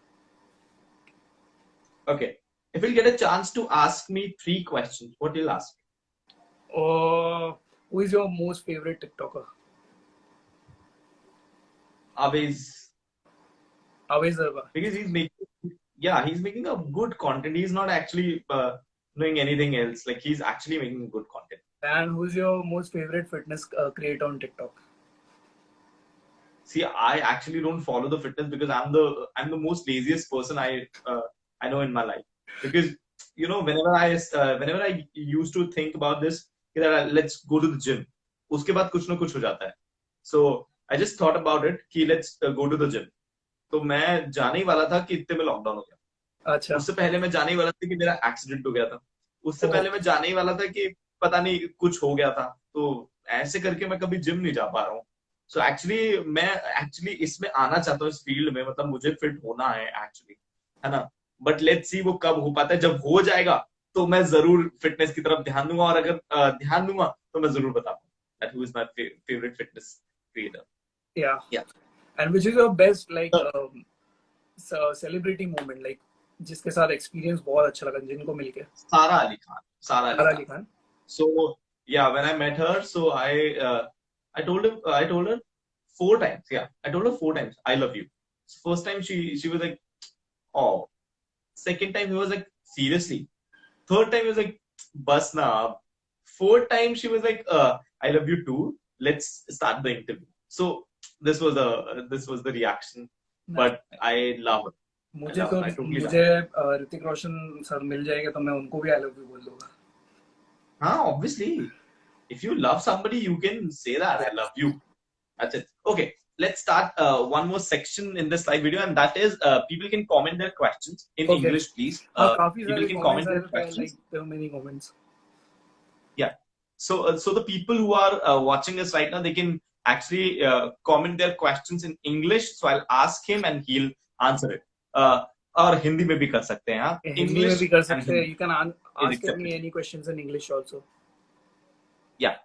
Okay. If you'll get a chance to ask me 3 questions, what you'll ask? Who is your most favourite TikToker? Always, आवेश Jarba. because he's making a good content. He's not actually doing anything else. Like he's actually making good content. And who's your most favorite fitness creator on TikTok? See, I actually don't follow the fitness because I'm the most laziest person I know in my life. Because whenever I used to think about this, that let's go to the gym. उसके बाद कुछ ना कुछ हो जाता है. So I just thought about it कि let's go to the gym. तो मैं जाने ही वाला था कि इतने में लॉकडाउन हो गया. अच्छा। उससे पहले मैं जाने ही वाला था कि मेरा एक्सीडेंट हो गया था. उससे ओ, पहले मैं जाने ही वाला था कि पता नहीं कुछ हो गया था. तो ऐसे करके मैं कभी जिम नहीं जा पा रहा हूँ. सो मैं इसमें आना चाहता हूँ इस फील्ड में. मतलब मुझे फिट होना है एक्चुअली, है ना. बट लेट्स सी वो कब हो पाता है. जब हो जाएगा तो मैं जरूर फिटनेस की तरफ ध्यान दूंगा. और अगर ध्यान दूंगा तो मैं जरूर बताऊंगा that who is my favorite fitness creator. yeah. Yeah. And which is your best like Uh, celebrity moment, like जिसके साथ एक्सपीरियंस बहुत अच्छा लगा, जिनको मिलके? Sara Ali Khan. Sara Ali सारा Khan. Ali Khan. So yeah, when I met her, so I told her 4 times. Yeah, I told her 4 times I love you. First time she was like, oh. Second time he was like, seriously. Third time he was like, bus na. Fourth time she was like, I love you too. Let's start the interview. So this was the reaction. But I love her. मुझे तो, I totally love मुझे her. Hrithik Roshan sir मिल जाएगा तो मैं उनको भी I love you बोल दूंगा। Obviously, if you love somebody, you can say that I love you. Achha. Okay, let's start one more section in this live video, and that is people can comment their questions in Okay. English, please. हाँ काफी People सारे can comments comment आए their थे, questions. like there were many comments. Yeah. So the people who are watching us right now, they can actually comment their questions in English. So I'll ask him and he'll answer it. और हिंदी में भी कर सकते हैं हाँ. हिंदी में English भी कर and सकते हैं. Hindi You can is ask me accepted. any questions in English also. Yeah.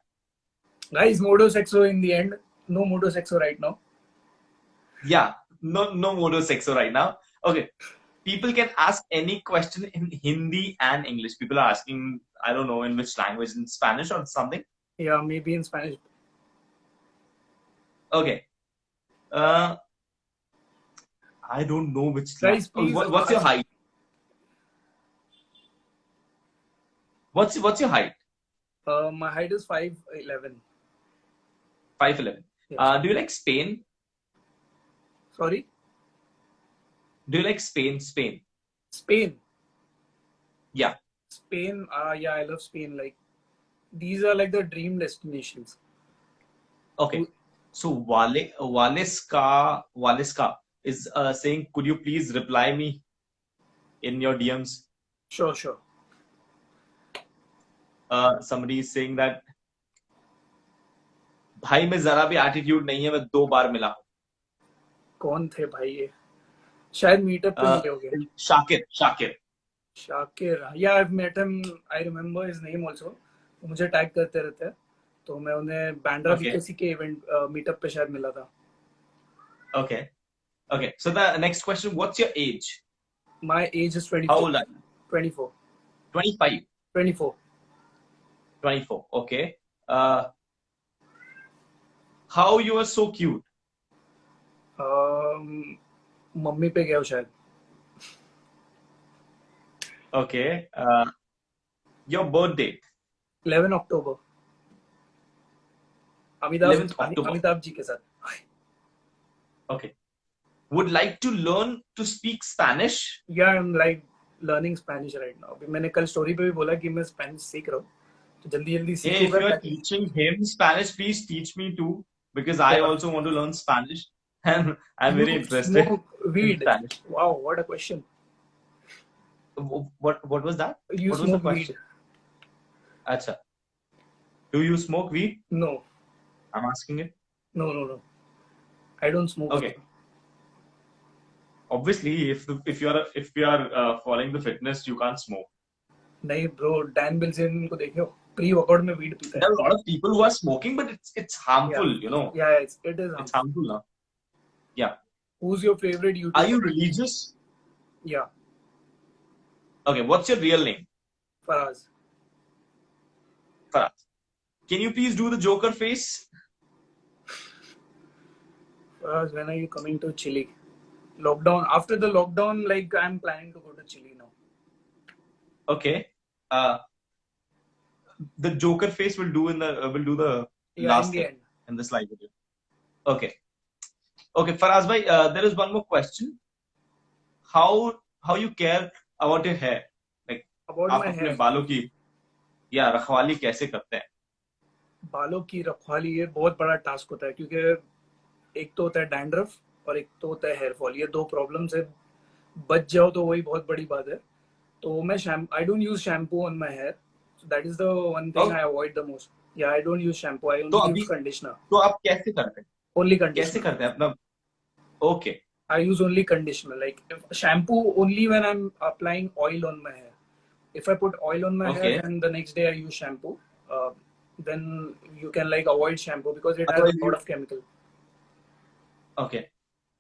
Guys, modo sexo in the end. No modo sexo right now. Yeah. No modo sexo right now. Okay. People can ask any question in Hindi and English. People are asking, I don't know in which language, in Spanish or something. Yeah, maybe in Spanish. Okay. I don't know which Guys, language. please. What's your height? What's your height? My height is 5'11". 5'11". Yes. Do you like Spain? Sorry? Do you like Spain? Spain. Spain. Yeah. Spain. Yeah, I love Spain. Like, these are like the dream destinations. Okay. So Waleska is saying, could you please reply me in your DMs? Sure. Somebody is saying that भाई में जरा भी attitude नहीं है, मैं 2 बार मिला हूँ. कौन थे भाई ये? शायद मीटअप पे मिले होंगे. Shakir. Yeah, I've met him. I remember his name also. वो मुझे टैग करते रहते हैं, तो मैं उन्हें बैंड्रा बीकेसी के इवेंट मीटअप पे शायद मिला था. Okay. So the next question, what's your age? My age is 24. How old are you? 24. 25. 24. 24. Okay. How you are so cute? Mummy पे गया शायद. Okay. Your birth date? 11 October. 11th October. Amitabh ji के साथ. Okay. Would like to learn to speak Spanish? Yeah, I'm like learning Spanish right now. अभी मैंने कल story पे भी बोला कि मैं स्पेनिश सीख रहा हूँ, तो जल्दी Hey, if you are teaching him Spanish, please teach me too, because I also want to learn Spanish and I'm very interested. Smoke weed. In Spanish. Wow, what a question. What was that? You what smoke was the question? weed? Acha. Do you smoke weed? No. I'm asking it. No. I don't smoke. Okay. Obviously, if you are following the fitness, you can't smoke. नहीं bro, Dan Bilzerian को देखो, pre-workout में weed पीता है. There are a lot of people who are smoking, but it's harmful, you know. Yeah, it is harmful. It's harmful now. Yeah. Who's your favorite YouTuber? Are you religious? Yeah. Okay, what's your real name? Faraz. Can you please do the Joker face? Faraz, when are you coming to Chile? Lockdown. After the lockdown, like I'm planning to go to Chile now. Okay. The Joker face will do the last thing in the slide video. Okay. Faraz bhai, there is one more question. How you care about your hair? Like about my hair. बालों की रखवाली कैसे करते हैं? बालों की रखवाली ये बहुत बड़ा टास्क होता है, क्योंकि एक तो होता है डैंड्रफ और एक तो होता है हेयर फॉल. ये 2 प्रॉब्लम से बच जाओ तो वही बहुत बड़ी बात है. तो मैं I don't use shampoo on my hair. So that is the one thing I avoid the most. Yeah, I don't use shampoo. I only use conditioner. तो आप कैसे करते हैं? Only conditioner. कैसे करते हैं अपना? Okay. I use only conditioner. Like shampoo only when I'm applying oil on my hair. If I put oil on my hair and the next day I use shampoo, then you can like avoid shampoo because it has a lot of chemical. Okay.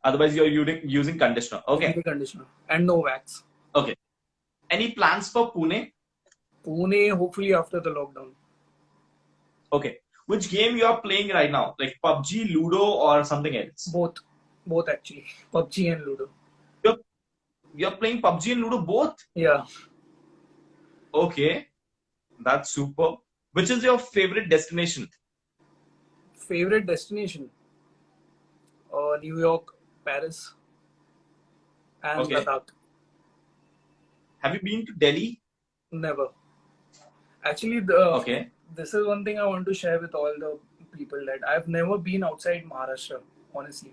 Otherwise, you're using conditioner. Okay. Only conditioner and no wax. Okay. Any plans for Pune? Pune, hopefully after the lockdown. Okay. Which game you are playing right now? Like PUBG, Ludo, or something else? Both actually. PUBG and Ludo. You're playing PUBG and Ludo both? Yeah. Okay. That's super. Which is your favorite destination? Favorite destination? New York, Paris, and Ladakh. Have you been to Delhi? Never. Actually, this is one thing I want to share with all the people that I've never been outside Maharashtra, honestly.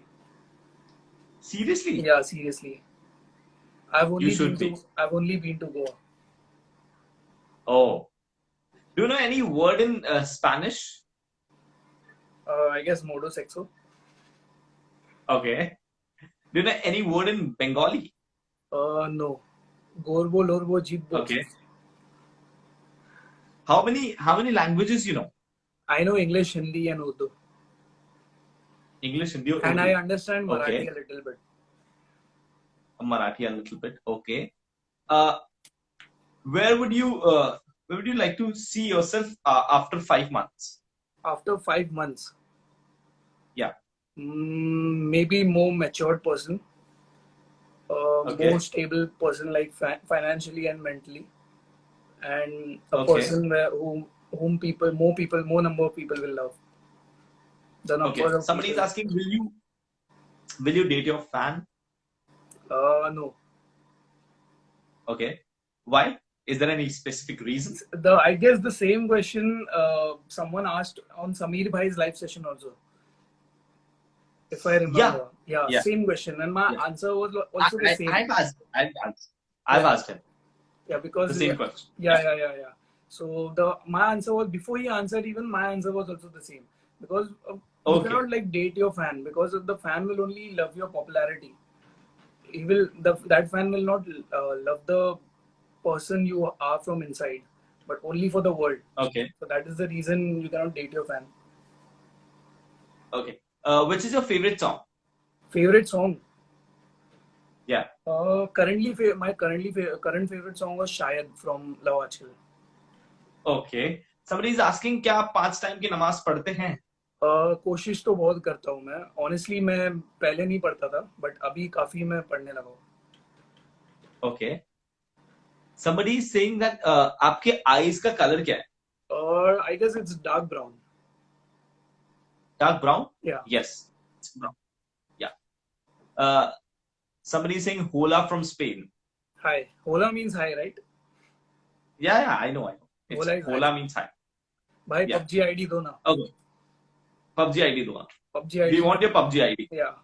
Seriously? Yeah, seriously. I've You only should been be. to I've only been to Goa. Oh. Do you know any word in Spanish? I guess Modo Sexo. Okay. Do you know any word in Bengali? No. Gorbo Lorbo Jibbo. Okay. How many languages you know? I know English, Hindi, and Urdu. English, Hindi, or And Urdu? I understand Marathi Okay. a little bit. Marathi a little bit. Okay. Uh, where would you like to see yourself after 5 months? After 5 months, Yeah. maybe more matured person, more Okay. stable person, like financially and mentally, and a Okay. person whom more number of people will love. The Okay. number of Somebody is people. asking, will you date your fan? No. Okay. Why? Is there any specific reason? I guess the same question someone asked on Samir Bhai's live session also, if I Yeah. remember. Yeah, Yeah. same question, and my Yeah. answer was also the same. I've asked him Yeah, the because same question. yeah. So my answer was, before he answered, even my answer was also the same, because you Okay. cannot like date your fan, because the fan will only love your popularity. That fan will not love the person you are from inside, but only for the world. Okay. So that is the reason you cannot date your fan. Okay. Which is your favorite song? Favorite song? Yeah. My current favorite song was Shayad from Love Aajkal. Okay. Somebody is asking, क्या आप 5 time की नमाज पढ़ते हैं? कोशिश तो बहुत करता हूँ मैं. ऑनेस्टली मैं पहले नहीं पढ़ता था, बट अभी काफी मैं पढ़ने लगा हूँ. Okay. Somebody is saying that आपके eyes का color क्या है? I guess it's dark brown. Dark brown? Yeah. Yes. It's brown. Yeah. Somebody is saying Hola from Spain. Hi. Hola means hi, right? Yeah, I know. It's Hola is Hola hi. means hi. भाई Yeah. PUBG ID दो ना. Okay. PUBG ID दो. PUBG ID. We want your PUBG ID. Yeah.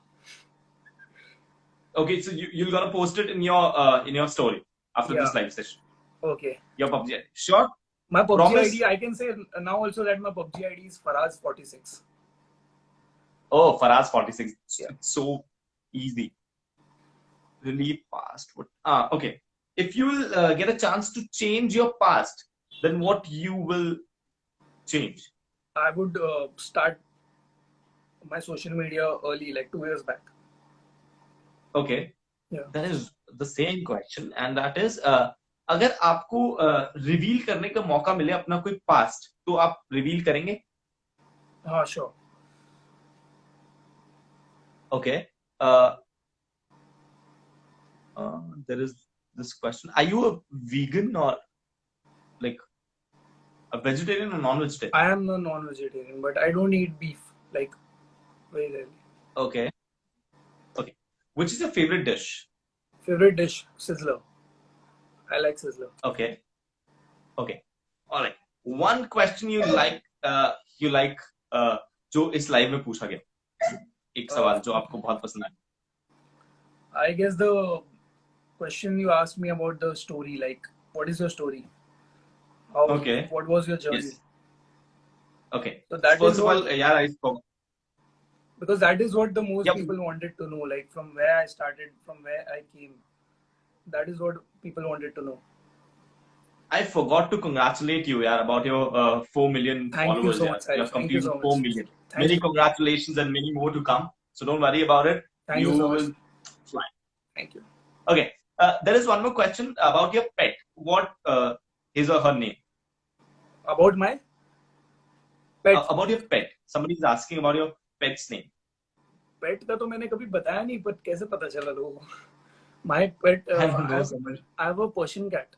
Okay, so you're gonna post it in your story after this live session. Okay. Your PUBG ID. Sure? My PUBG Promise? ID, I can say now also that my PUBG ID is Faraz46. Oh, Faraz 46. Yeah. It's so easy. Really past. Okay. If you will get a chance to change your past, then what you will change? I would start my social media early, like 2 years back. Okay. Yeah. That is the same question, and that is, अगर आपको reveal करने का मौका मिले अपना कोई past, तो आप रिवील करेंगे? हाँ, sure. Okay. There is this question. Are you a vegan or like a vegetarian or non-vegetarian? I am a non-vegetarian, but I don't eat beef, like very rarely. Okay. Okay. Which is your favorite dish? Favorite dish, sizzler. I like sizzler. Okay. Okay. All right. One question you like जो इस live में पूछा गया, एक सवाल जो आपको बहुत पसंद आया. I guess the question you asked me about the story, like what is your story? Okay. What was your journey? Yes. Okay. So that First is of all, what, yeah, I spoke. because that is what the most Yep. people wanted to know, like from where I started, from where I came. That is what people wanted to know. I forgot to congratulate you, yeah, about your 4 million Thank you followers. so Yeah. much, Sai. You have Thank you completed so 4 much. million. Thank Many you. congratulations and many more to come. So don't worry about it. Thank you so much. will fly. Thank you. Okay. There is one more question about your pet. What his or her name? About my pet. About your pet. Somebody is asking about your pet's name. Pet का तो मैंने कभी बताया नहीं, but कैसे पता चला लोगों को? My pet. I don't know so much. I have a Persian cat.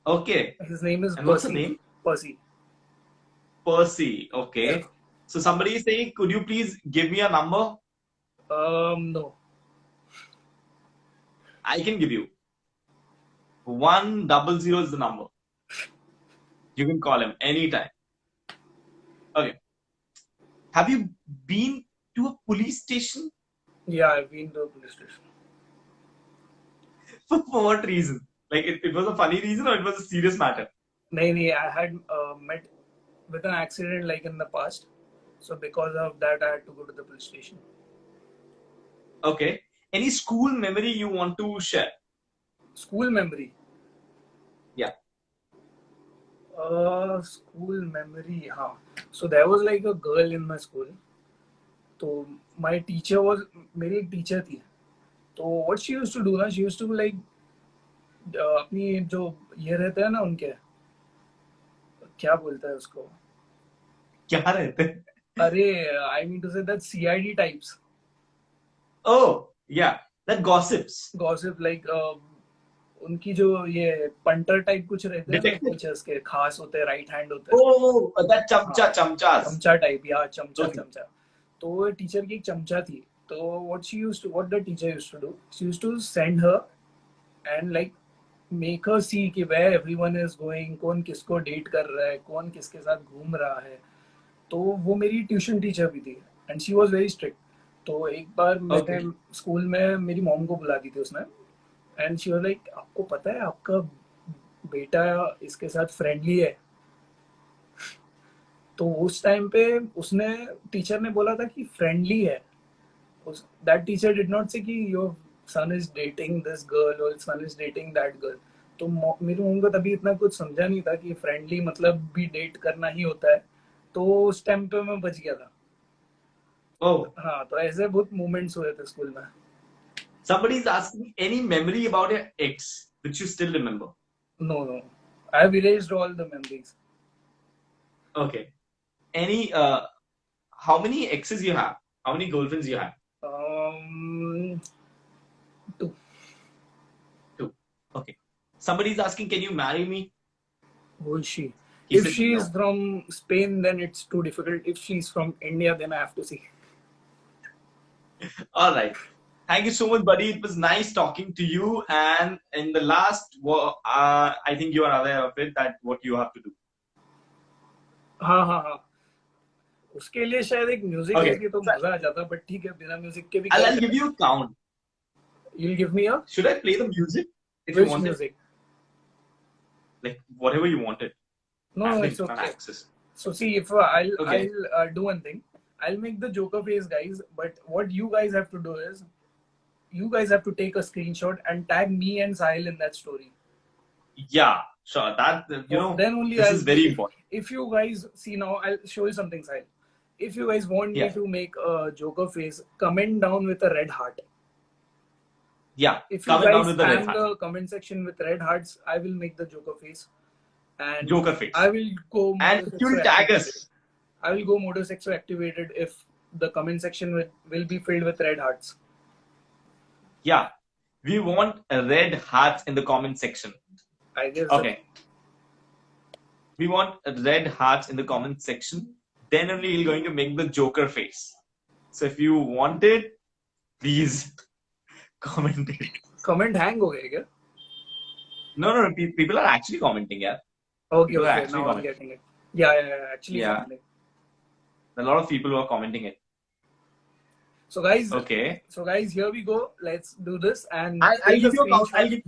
Okay. His name is And Percy. what's the name? Percy. Percy. Okay. Yeah. So somebody is saying, could you please give me a number? No. I can give you. 100 is the number. You can call him anytime. Okay. Have you been to a police station? Yeah, I've been to a police station. For what reason? Like it was a funny reason or it was a serious matter? No, I had met with an accident like in the past. So because of that, I had to go to the police station. Okay. Any school memory you want to share? School memory. Yeah. School memory. Huh. So there was like a girl in my school. So my teacher was मेरी एक teacher थी. तो what she used to do ना, she used to like अपनी जो ये रहते हैं ना उनके क्या बोलता है उसको क्या रहते? अरे I mean to say that CID types. Oh, yeah. That gossips. Gossip like उनकी जो ये पंटर टाइप कुछ रहते हैं ना Detective. टीचर्स के खास होते हैं राइट हैंड होते हैं Oh, that chamchas. चमचा टाइप या चमचा Okay. चमचा तो टीचर की एक चमचा थी तो what the teacher used to do, she used to send her and like make her see कि where everyone is going, कौन किसको डेट कर रहा है, कौन किसके साथ घूम रहा है. तो वो मेरी ट्यूशन टीचर भी थी and she was very strict. तो एक बार मैंने स्कूल में मेरी मॉम को बुला दी थी उसने एंड शी वाज लाइक आपको पता है आपका बेटा इसके साथ फ्रेंडली है. तो उस टाइम पे उसने टीचर ने बोला था कि फ्रेंडली है. दैट टीचर डिड नॉट से कि your son is dating this girl और सन इज डेटिंग दैट गर्ल. तो मेरी मम्मी को तभी इतना कुछ समझा नहीं था कि फ्रेंडली मतलब भी डेट करना ही होता है. तो उस टाइम पे मैं बच गया था. Oh. हाँ तो ऐसे बहुत मोमेंट्स हुए थे स्कूल में. Somebody is asking any memory about your ex which you still remember? No. I have erased all the memories. Okay. Any how many exes you have? How many girlfriends you have? 2. Okay. Somebody is asking, can you marry me? Who is she? He If said she no. is from Spain, then it's too difficult. If she's from India, then I have to see. All right. Thank you so much, buddy. It was nice talking to you. And in the last, I think you are aware of it, that what you have to do. हाँ. उसके लिए शायद एक music Okay. है तो मजा आ जाता, but ठीक है बिना म्यूजिक के भी. I'll give you a count. You'll give me a. Should I play the music? If Which you want music? it? Like whatever you wanted. No, it's okay. Access. So see, if I'll Okay. do one thing. I'll make the Joker face, guys. But what you guys have to do is, you guys have to take a screenshot and tag me and Sahil in that story. Yeah, sure. That then only this is very important. If you guys see now, I'll show you something, Sahil. If you guys want me to make a Joker face, comment down with a red heart. Yeah. If you guys spam the comment section with red hearts, I will make the Joker face. And Joker face. I will go. And you'll tag us. I will go Modosexo activated if the comment section will be filled with red hearts. Yeah. We want red hearts in the comment section. I guess. Okay. We want red hearts in the comment section. Then only you're going to make the Joker face. So if you want it, please comment it. Comment hang ho gaya kya? No. People are actually commenting, yeah. Okay. Now I'm getting it. Yeah. Actually, commenting. A lot of people who are commenting it. So guys, okay. So guys, here we go. Let's do this, and I'll give you a count. I'll give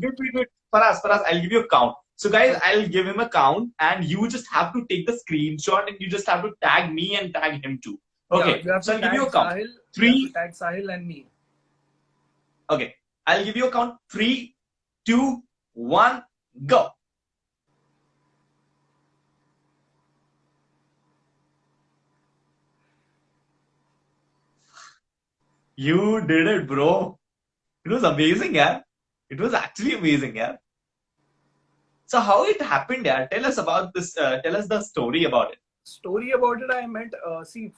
you a count. So guys, I'll give him a count, and you just have to take the screenshot, and you just have to tag me and tag him too. Okay. Yeah, so I'll give you a count. Sahil, 3. Tag Sahil and me. Okay. I'll give you a count. 3, 2, 1, go. You did it, bro. It was amazing, yeah. It was actually amazing, yeah. So how it happened, yeah? Tell us about this. Tell us the story about it. Story about it, I met.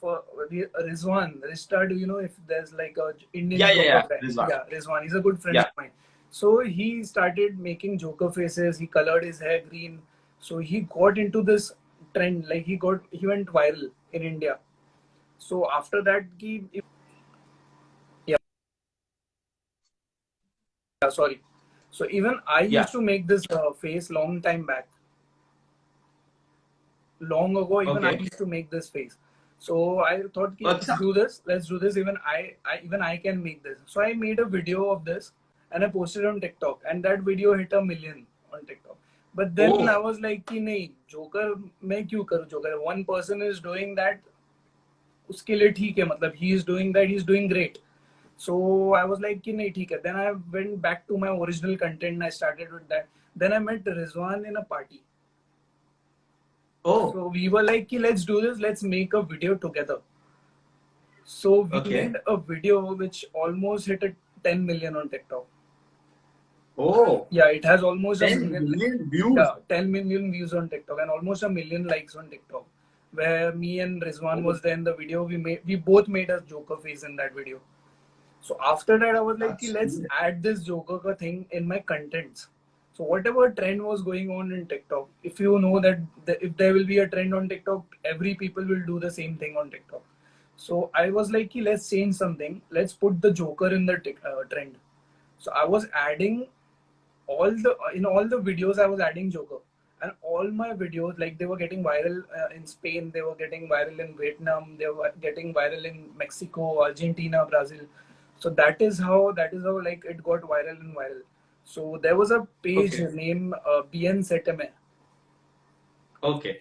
For Rizwan. Rishta, do you know if there's like a Indian? Yeah. Rizwan. Yeah, Rizwan. He's a good friend of mine. So he started making Joker faces. He colored his hair green. So he got into this trend. Like he went viral in India. So after that, sorry. So even I used to make this face long time back. Long ago, even I used to make this face. So I thought, ki, let's Acha. do this. Let's do this. Even I can make this. So I made a video of this and I posted it on TikTok, and that video hit 1 million on TikTok. But then I Oh, was like, कि नहीं, Joker मैं क्यों करूँ Joker? One person is doing that, उसके लिए ठीक है, मतलब he is doing that, he is doing great. So I was like कि नहीं ठीक है. Then I went back to my original content and I started with that. Then I met Rizwan in a party. oh, So we were like, let's do this, let's make a video together. So we okay. made a video which almost hit a 10 million on TikTok. Oh, Yeah, it has almost 10 million views. Yeah, 10 million views on TikTok and almost 1 million likes on TikTok. Where me and Rizwan was there in the video. We both made a Joker face in that video. So after that, I was like, That's let's cool. add this Joker ka thing in my contents. So whatever trend was going on in TikTok, if you know that if there will be a trend on TikTok, every people will do the same thing on TikTok. So I was like, let's change something. Let's put the Joker in the trend. So I was adding all the videos I was adding Joker, and all my videos, like, they were getting viral in Spain, they were getting viral in Vietnam, they were getting viral in Mexico, Argentina, Brazil. So that is how like it got viral and viral. So there was a page Okay, named Bien Seteme. okay,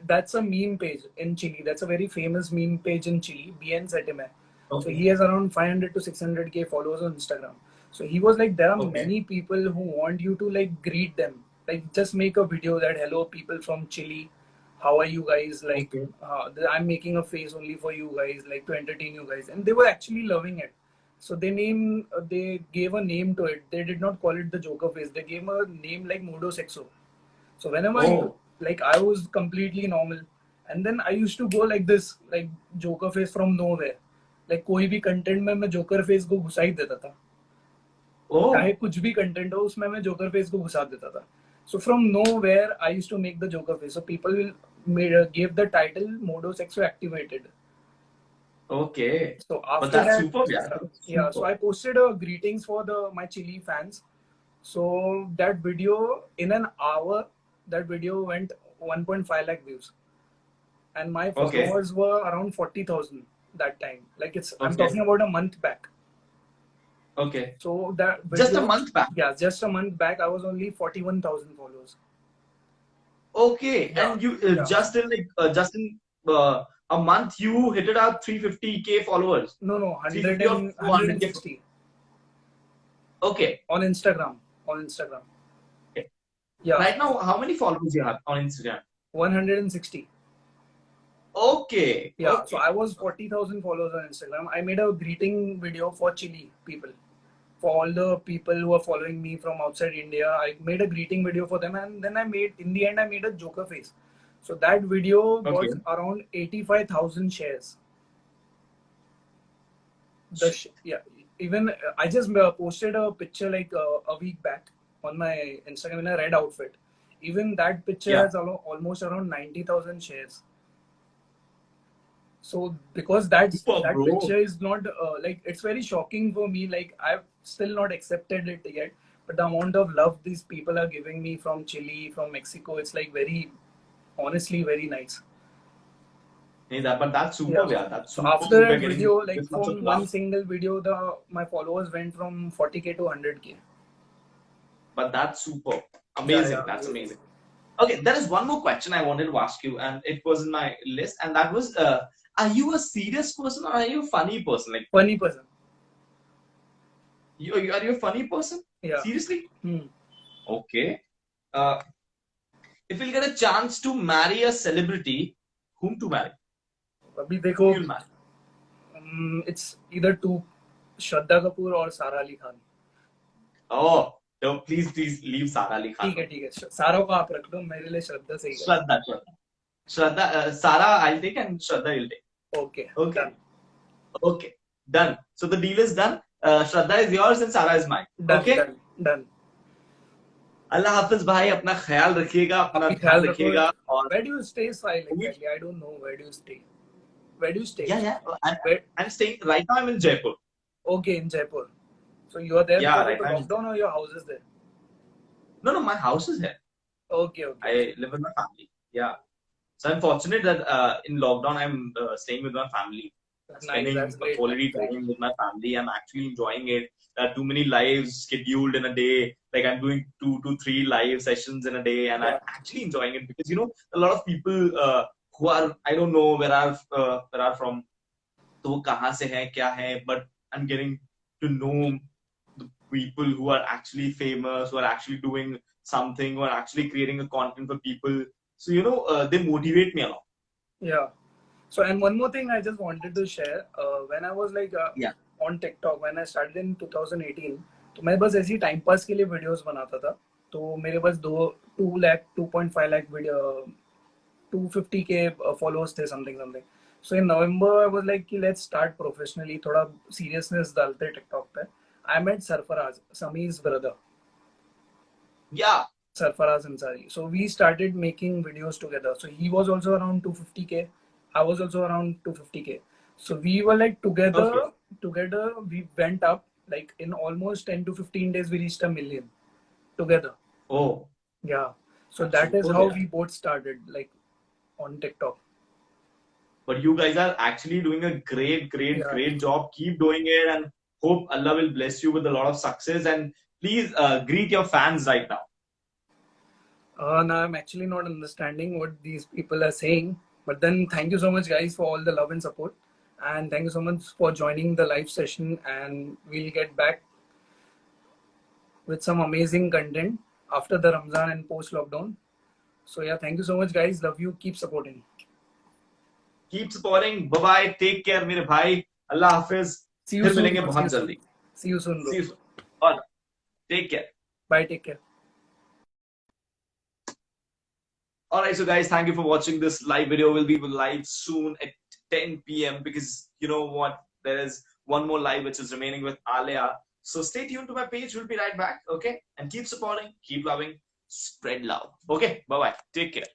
That's a meme page in Chile. That's a very famous meme page in Chile, Bien Seteme. So okay, he has around 500 to 600K followers on Instagram. So he was like, there are okay, many people who want you to like greet them. Like, just make a video that, hello people from Chile, how are you guys? Like, okay, I'm making a face only for you guys, like to entertain you guys. And they were actually loving it. So they gave a name to it. They did not call it the Joker face. They gave a name like Modo Sexo. So whenever oh, like I was completely normal, and then I used to go like this, like Joker face from nowhere. Like कोई भी content में मैं Joker face को घुसा ही देता था. चाहे oh, कुछ भी content हो उसमें मैं Joker face को घुसा देता था. So from nowhere I used to make the Joker face. So people will give the title Modo Sexo Activated. okay. So But after that's that, superb, yeah. That's yeah. So superb. I posted a greetings for my Chile fans. So that video, in an hour, that video went 1.5 lakh views, and my Okay, followers were around 40,000 that time. Like, I'm okay, talking about a month back. okay. So that Just a video, month back. yeah, just a month back, I was only 41,000 followers. Okay, Yeah, and you yeah. just in a month you hit it out 350K followers. No, 350 or 400K. 160 Okay. on Instagram. On Instagram. Okay. Yeah, Right now, how many followers you have on Instagram? 160. Okay. Yeah, Okay. so I was 40,000 followers on Instagram. I made a greeting video for Chile people. For all the people who are following me from outside India, I made a greeting video for them, and then in the end, I made a Joker face. So that video got Okay. around 85,000 shares. Yeah, even I just posted a picture like a week back on my Instagram in a red outfit. Even that picture Yeah. has almost around 90,000 shares. So because that Super, bro. picture is not like, it's very shocking for me. Like, I've still not accepted it yet, but the amount of love these people are giving me from Chile, from Mexico, it's like honestly very nice. But that's super, yeah. That's So super. after We're that getting video, like this much of from love. one single video, my followers went from 40K to 100K. But that's super. Amazing. Yeah. That's amazing. Okay, there is one more question I wanted to ask you, and it was in my list, and that was, are you a serious person or are you a funny person? Like, Funny person. are you a funny person? Yeah. Seriously? Hmm. Okay. If you'll get a chance to marry a celebrity, whom to marry? अभी Who देखो, you'll marry? it's either two, Shraddha Kapoor or Sara Ali Khan. Oh, no, please leave Sara Ali Khan. ठीक है. सारा को आप रख लो, मेरे लिए श्रद्धा सही है. Shraddha, Sara I'll take and Shraddha you'll take. Okay. Okay. Okay. Done. So the deal is done. Shraddha is yours and Sara is mine. Okay? Done. अल्लाह हाफिज भाई, अपना ख्याल रखिएगा, अपना ध्यान रखिएगा. और Where do you stay, Sahil? Exactly, I don't know. Where do you stay? Yeah. I'm staying right now. I'm in Jaipur. Okay, in Jaipur. So you are there Yeah, because right, of the lockdown, or your house is there? No, my house is here. Okay. I live with my family. Yeah. So I'm fortunate that in lockdown I'm staying with my family, Nice, spending that's great, man. quality time with my family. I'm actually enjoying it. There are too many lives scheduled in a day. Like I'm doing 2 to 3 live sessions in a day, and I'm Yeah, actually enjoying it because a lot of people who are, I don't know where are from, तो वो कहाँ से है क्या है, but I'm getting to know the people who are actually famous, who are actually doing something, who are actually creating a content for people. So they motivate me a lot. yeah. So, and one more thing I just wanted to share. When I was like Yeah. on TikTok, when I started in 2018, तो मैं बस ऐसी time pass के लिए videos बनाता था. तो मेरे पास 2 लाख 2.5 लाख वीडियो 250 के फॉलोअर्स थे something. So in November I was like कि लेट्स स्टार्ट प्रोफेशनली, थोड़ा सीरियसनेस डालते टिकटॉक पे. आई मेट सरफराज, समीज brother, Yeah. Sarfaraz Ansari. So we started making videos together. So he was also around 250k. I was also around 250k. So we were like together. Okay. Together we went up. Like in almost 10 to 15 days, we reached 1 million together. Oh, Yeah. So that's that is super how there. we both started, like on TikTok. But you guys are actually doing a great, great, Yeah. great job. Keep doing it, and hope Allah will bless you with a lot of success. And please greet your fans right now. Now I'm actually not understanding what these people are saying. But then thank you so much, guys, for all the love and support. And thank you so much for joining the live session. And we'll get back with some amazing content after the Ramzan and post lockdown. So yeah, thank you so much, guys. Love you. Keep supporting. Keep supporting. Bye bye. Take care, मेरे भाई. Allah Hafiz. See you फिर soon. मिलेंगे Bro. See you बहुत soon. जल्दी. See you soon, bro. See you soon. All right. Take care. Bye. Take care. All right, so guys, thank you for watching this live video. We'll be live soon at 10 p.m. because you know what? There is one more live which is remaining with Alia. So stay tuned to my page. We'll be right back. Okay, and keep supporting, keep loving, spread love. Okay, bye bye. Take care.